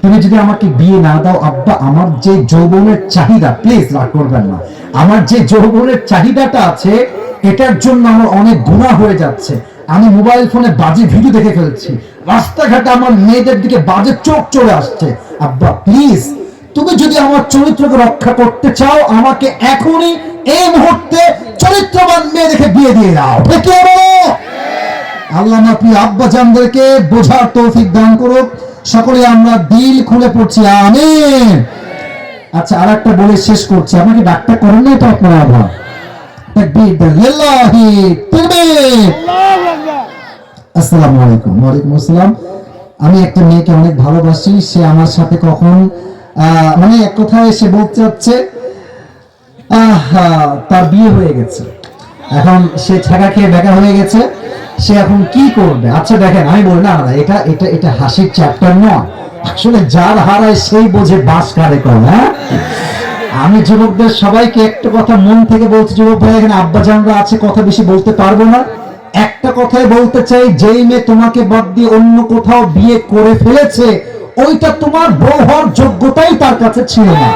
[SPEAKER 1] তুমি যদি আমাকে বিয়ে না দাও আব্বা, আমার যে যৌবনের চাহিদা, প্লিজ রাগ করবেন না, আমার যে যৌবনের চাহিদাটা আছে এটার জন্য আমার অনেক গুনাহ হয়ে যাচ্ছে, আমি মোবাইল ফোনে বাজে ভিডিও দেখে ফেলছি, রাস্তাঘাটে আমার মেয়েদের দিকে বাজে চোখ চলে আসছে, আব্বা প্লিজ তুমি যদি আমার চরিত্রকে রক্ষা করতে চাও আমাকে এখনই এই মুহূর্তে চরিত্রবান মেয়ে দেখে বিয়ে দিয়ে দাও। ঠিক আছে? আল্লাহ প্রিয় আব্বা জানদেরকে বোঝার তৌফিক দান করুক। সকলে আমরা দিল খুলে পড়ছি আমিন। আচ্ছা আর একটা বলে শেষ করছি, আমাকে ডাক্তার করেন নাই তো আপনারা? আবার তাকবীর দেন, লিল্লাহি তাকবীর। আসসালামু আলাইকুম। ওয়া আলাইকুম আসসালাম। আমি একটা মেয়েকে অনেক ভালোবাসি, সে আমার সাথে কখন মানে এক কথায় সে বলতে চাচ্ছে তার বিয়ে হয়ে গেছে, এখন সে ছেঁকা খেয়ে বেকা হয়ে গেছে, সে এখন কি করবে? আচ্ছা দেখেন আমি বলি না এটা এটা এটা হাসির চ্যাপ্টার নয়, আসলে যার হারায় সেই বোঝে বাস কারে কর। হ্যাঁ, আমি যুবকদের সবাইকে একটা কথা মন থেকে বলছি, যুবক ভাই এখানে আব্বা জানরা আছে, কথা বেশি বলতে পারবো না, একটা কথাই বলতে চাই, যেই মেয়ে তোমাকে বাদ দিয়ে অন্য কোথাও বিয়ে করে ফেলেছে ওইটা তোমার বউ হওয়ার যোগ্যতাই তার কাছে ছিল না।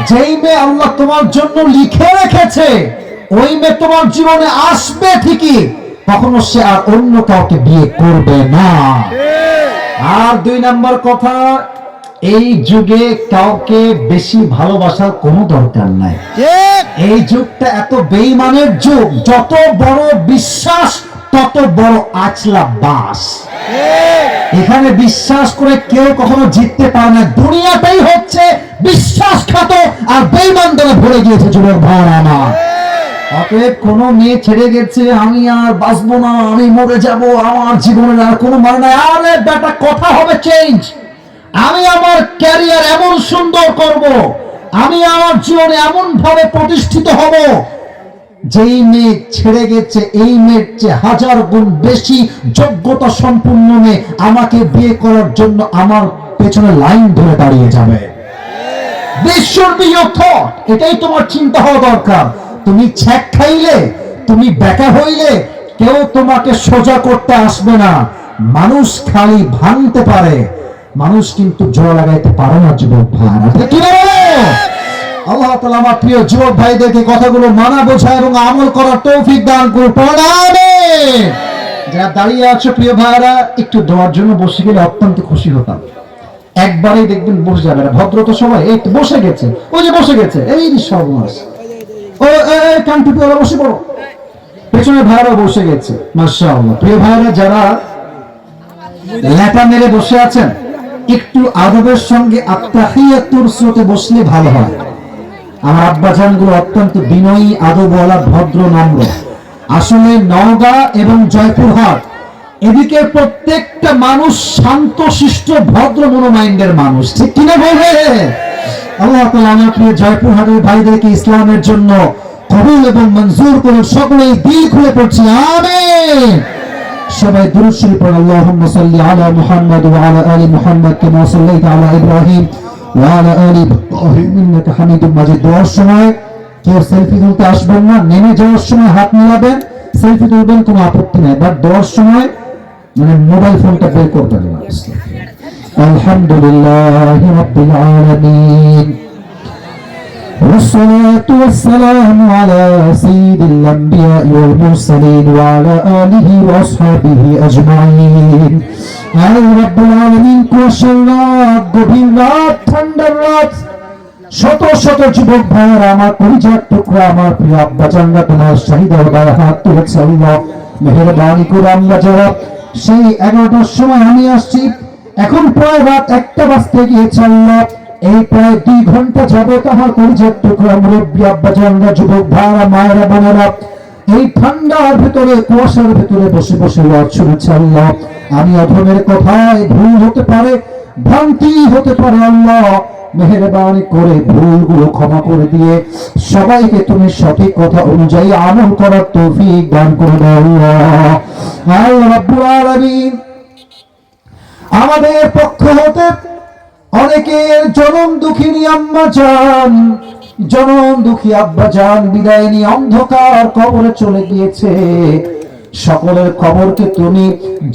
[SPEAKER 1] যেই মেয়ে আল্লাহ তোমার জন্য লিখে রেখেছে ওই মেয়ে তোমার জীবনে আসবে ঠিকই, কখনো সে আর অন্য কাউকে বিয়ে করবে না। আর 2 নাম্বার কথা, এই যুগে কাউকে বেশি ভালোবাসার কোনো দরকার নাই। এই যুগটা এত বেঈমানের যুগ, যত বড় বিশ্বাস তত বড় আচলা বাস। এখানে বিশ্বাস করে কেউ কখনো জিততে পারে না, দুনিয়াটাই হচ্ছে বিশ্বাসঘাত আর বেঈমান দ্বারা ভরে গিয়েছে যুবক ভাই আমার। অতএব কোনো মেয়ে ছেড়ে গেছে আমি আর বাঁচবো না, আমি মরে যাব, আমার জীবনের আর কোনো মানে নাই, আরে বেটা কথা হবে চেঞ্জ, আমি আমার ক্যারিয়ার এমন সুন্দর করব, আমি আমার জীবনে এমন ভাবে প্রতিষ্ঠিত হব, যেই মেয়ে ছেড়ে গেছে এই মেয়ের চেয়ে 1000 গুণ বেশি যোগ্যতা সম্পন্ন মেয়ে আমাকে বিয়ে করার জন্য আমার পেছনে লাইন ধরে দাঁড়িয়ে যাবে। এটাই তোমার চিন্তা হওয়া দরকার। তুমি ছ্যাক খাইলে, তুমি বেকা হইলে কেউ তোমাকে সোজা করতে আসবে না। মানুষ খালি ভাঙতে পারে, মানুষ কিন্তু জোড়া লাগাইতে পারে না যুবক ভাই। কি বলো? আল্লাহ তাআলা আমার প্রিয় যুবক ভাইদেরকে কথাগুলো মানা বোঝা এবং আমল করার তৌফিক দান করুন। আমিন। যারা দাঁড়িয়ে আছো প্রিয় ভাইরা, একটু দোয়ার জন্য বসে গেলে অত্যন্ত খুশি হতাম। একবারেই দেখবেন বসে যাবে না, ভদ্র তো সবাই এই বসে গেছে, ওই যে বসে গেছে, এই সর্বনাশ, ও কান্টুপি ওরা বসে পড়ো, পেছনে ভাইরা বসে গেছে। মাশাআল্লাহ। প্রিয় ভাইরা যারা লেটা মেরে বসে আছেন, একটু আদবের সঙ্গে আত্তাহিয়াতুর সুরতে বসলে ভালো হয়। আমার আব্বা জানগুলো অত্যন্ত বিনয়ী, আদবওয়ালা, ভদ্র, নম্র। আসলে নওগাঁ এবং জয়পুরহাট এদিকে প্রত্যেকটা মানুষ শান্ত শিষ্ট ভদ্র মনোমাইন্ডের মানুষ, ঠিক কিনা বলবে? আল্লাহ তাআলা আমার প্রিয় জয়পুরহাটের ভাইদেরকে ইসলামের জন্য কবুল এবং মঞ্জুর করুন। সকলেই দিল খুলে পড়ছি আমিন। সবাই দুরূদ শরীফ পড়ুন। আল্লাহুম্মা সাল্লি আলা মুহাম্মাদ ওয়া আলা আলি মুহাম্মাদ কামা সাল্লাইতা আলা ইব্রাহিম ওয়া আলা আলি ইব্রাহিম ইন্নাকা হামিদুম মাজিদ। দোয়ার সময় কেউ সেলফি তুলতে আসবেন না, নেমে যাওয়ার সময় হাত মিলাবেন, সেলফি তুলবেন, কোনো আপত্তি নাই, বাট দেওয়ার সময় মানে মোবাইল ফোনটা বের করবেন না। আলহামদুলিল্লাহি রাব্বিল আলামিন والصلاة والسلام على سيد الأنبياء والمرسلين وعلى آله وأصحابه أجمعين আল্লাহ রাব্বুল আলামিন কুয়াশার রাত, গভীর রাত, ঠান্ডার রাত, শত শত যুবক ভাইয়েরা, আমার পরিচয় টুকরা, আমার প্রিয় আব্বাজানরা তোমার শাহিদ দরবারে হাত তুলেছে আল্লাহ। মেহেরবানি করে আমরা যারা সেই 11টার সময় আমি আসছি, এখন প্রায় রাত 1টা বাজতে গিয়েছে আল্লাহ, এই প্রায় 2 ঘন্টা যাবত আমার পরিচয় টুকরা মুরব্বী আব্বাজানরা, যুবক ভাইয়েরা, মায়েরা, বোনেরা এই ঠান্ডার ভিতরে, কুয়াশার ভিতরে বসে বসে ওয়াজ শুনেছে আল্লাহ। আমি অধমের কথায় ভুল হতে পারে, ভ্রান্তি হতে পারে আল্লাহ, মেহেরবানি করে ভুলগুলো ক্ষমা করে দিয়ে সবাইকে তুমি সঠিক কথা অনুযায়ী আমল করার তৌফিক দান করে দাও আল্লাহ। আল্লাহ রাব্বুল আলামিন আমাদের পক্ষ হতে অনেকের জনম দুঃখিনী আম্মা জান, জনম দুঃখী আব্বা জান বিদায় নিয়ে অন্ধকার কবরে চলে গিয়েছে, সকলের কবরকে তুমি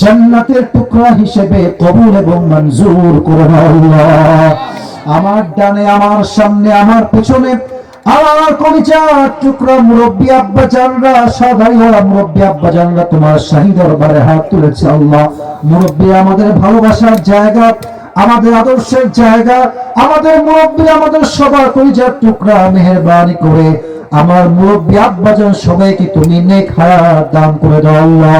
[SPEAKER 1] জান্নাতের টুকরা হিসেবে কবুল এবং মঞ্জুর করে নাও আল্লাহ। আমার ডানে, আমার সামনে, আমার পেছনে আমার কলিজার টুকরা মুরব্বী আব্বা জানরা, সাধারণ মুরব্বী আব্বা জানরা তোমার শাহী দরবারে হাত তুলেছে আল্লাহ। মুরব্বী আমাদের ভালোবাসার জায়গা, আমাদের আদর্শের জায়গা, আমাদের মুরব্বী আমাদের সবার কলিজার টুকরা, মেহেরবানি করে আমার মুরব্বী আব্বাজান সবাইকে তুমি নেক হায়াত দান করে দাও আল্লাহ।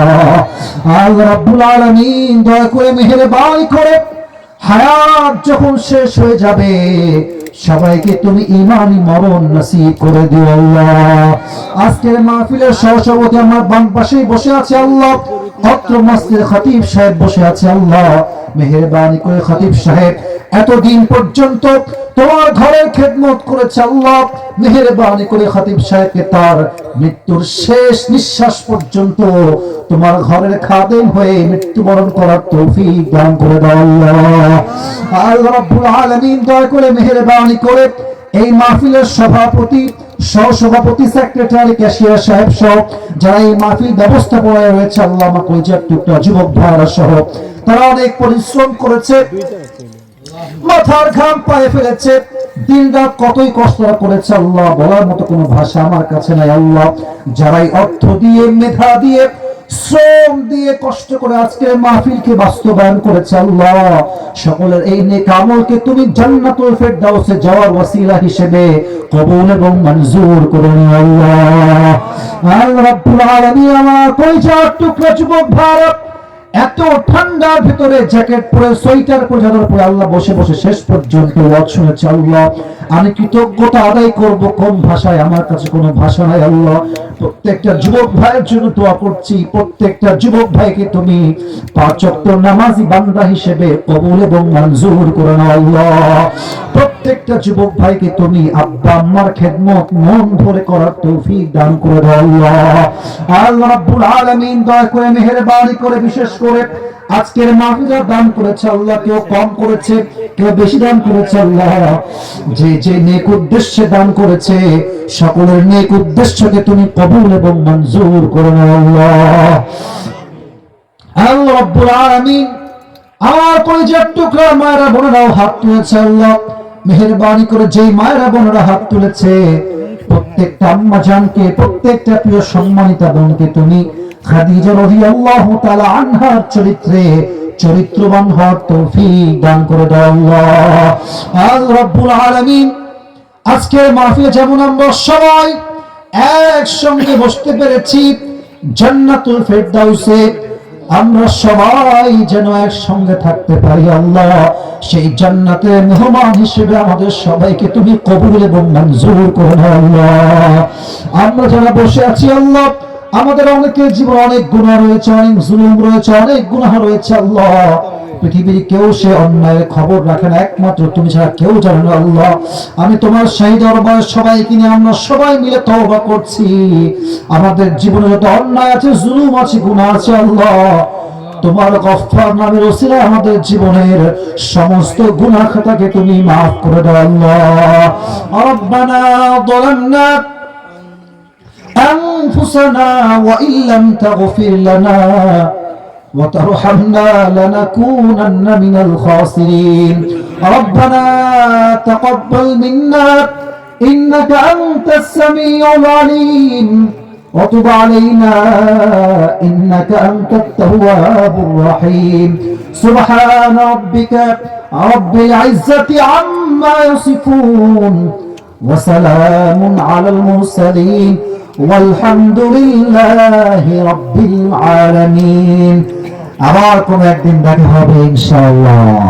[SPEAKER 1] আল্লাহ রাব্বুল আলামিন দয়া করে মেহেরবানি করে হায়াত যখন শেষ হয়ে যাবে সবাইকে তুমি ঈমানি মরণ নসিব করে দিও আল্লাহ। আজকের মাহফিলের সহসভাপতি আমার বাম পাশেই বসে আছে আল্লাহ, অত্র মসজিদের খতিব সাহেব বসে আছে আল্লাহ। মেহেরবানি করে খতিব সাহেব এতদিন পর্যন্ত তোমার ঘরের খেদমত করেছে আল্লাহ, মেহেরবানি করে খতিব সাহেবকে তার মৃত্যুর শেষ নিঃশ্বাস পর্যন্ত তোমার ঘরের খাদেম হয়ে মৃত্যুবরণ করার তৌফিক দান করে দাও আল্লাহ। আল্লাহ রাব্বুল আলামিন দয়া করে মেহেরবানি করে এই মাহফিলের সভাপতি, সহসভাপতি, সেক্রেটারি, ক্যাশিয়ার সাহেব সহ যারা এই মাহফিল ব্যবস্থাপনায় রয়েছে আল্লাহ, আমার কলিজার টুকরা যুবক ভাইরা সহ তারা অনেক পরিশ্রম করেছে, মাথার ঘাম পায়ে ফেলেছে, দিন রাত কতই কষ্ট করেছে আল্লাহ, বলার মতো কোনো ভাষা আমার কাছে নাই আল্লাহ। যারাই অর্থ দিয়ে, মেধা দিয়ে, শ্রম দিয়ে, কষ্ট করে আজকে মাহফিলকে বাস্তবায়ন করেছে আল্লাহ, সকলের এই নেক আমলকে তুমি জান্নাতুল ফেরদাউসে যাওয়ার ওসিলা হিসেবে কবুল এবং মঞ্জুর করে নিও আল্লাহ। আল্লাহ রাব্বুল আলামিন আমার কলিজার টুকরা যুবক ভারত এত ঠান্ডার ভিতরে জ্যাকেট পরে, সোয়েটার পরে, চাদর পরে আল্লাহ বসে বসে শেষ পর্যন্ত ওয়াজ শুনেছে আল্লাহ। আমি কৃতজ্ঞতা আদায় করব কোন ভাষায়, আমার কাছে কোনো ভাষা নাই আল্লাহ। প্রত্যেকটা যুবক ভাইয়ের জন্য দোয়া করছি, প্রত্যেকটা যুবক ভাইকে তুমি 5 ওয়াক্ত নামাজি বান্দা হিসেবে কবুল এবং মঞ্জুর করে নাও আল্লাহ। প্রত্যেকটা যুবক ভাইকে তুমি আব্বা আম্মার খেদমত মন ভরে করার তৌফিক দান করে দাও আল্লাহ। আল্লাহ রাব্বুল আলামিন দয়া করে মেহেরবানি করে বিশেষ করে আজকের মাহফিলে দান করেছে আল্লাহ, কেউ কম করেছে, কেউ বেশি দান করেছে আল্লাহ, যে যে নেক উদ্দেশ্যে দান করেছে সকলের নেক উদ্দেশ্যকে তুমি কবুল এবং মঞ্জুর করে নাও আল্লাহ। আল্লাহ রাব্বুল আলামিন আমার কলিজার টুকরা মায়েরা বোনেরাও হাত তুলেছে আল্লাহ, মেহেরবানি করে যেই মায়েরা বোনেরা হাত তুলেছে প্রত্যেকটা আম্মা জানকে, প্রত্যেকটা প্রিয় সম্মানিতা বোনকে তুমি খাদিজা রাদিয়াল্লাহু তাআলা আনহার চরিত্রে চরিত্রবান হওয়ার তৌফিক দান করে দাও আল্লাহ। আল্লাহ রাব্বুল আলামিন আজকের মাহফিলে যেমন আমরা সবাই একসঙ্গে বসতে পেরেছি জান্নাতুল ফেরদাউসে, আমরা সবাই যেন একসঙ্গে থাকতে পারি আল্লাহ। সেই জান্নাতের মেহমান হিসেবে আমাদের সবাইকে তুমি কবুল এবং মঞ্জুর করে নাও আল্লাহ। আমরা যারা বসে আছি আল্লাহ, আমাদের অনেকের জীবনে অনেক গুনাহ রয়েছে, অনেক জুলুম রয়েছে, অনেক গুনাহ রয়েছে আল্লাহ। পৃথিবীর কেউ সে অন্যায়ের খবর রাখে না, একমাত্র তুমি ছাড়া কেউ জানে না আল্লাহ। আমি তোমার শাহী দরবারে সবাইকে নিয়ে আমরা সবাই মিলে তওবা করছি, আমাদের জীবনে যত অন্যায় আছে, জুলুম আছে, গুনাহ আছে আল্লাহ, তোমার গফফার নামের ওসিলায় আমাদের জীবনের সমস্ত গুনাহ খাতাকে তুমি মাফ করে দাও আল্লাহ। রব্বানা যালামনা أنفسنا وإن لم تغفر لنا وترحمنا لنكونن من الخاسرين ربنا تقبل منا إنك أنت السميع العليم وتب علينا إنك أنت التواب الرحيم سبحان ربك রাব্বিল ইজ্জাতি আম্মা ইয়াসিফুন ওয়া সালামুন আলাল মুরসালিন ওয়ালহামদুলিল্লাহি রাব্বিল আলামিন। আবার কোন একদিন দেখা হবে ইনশাআল্লাহ।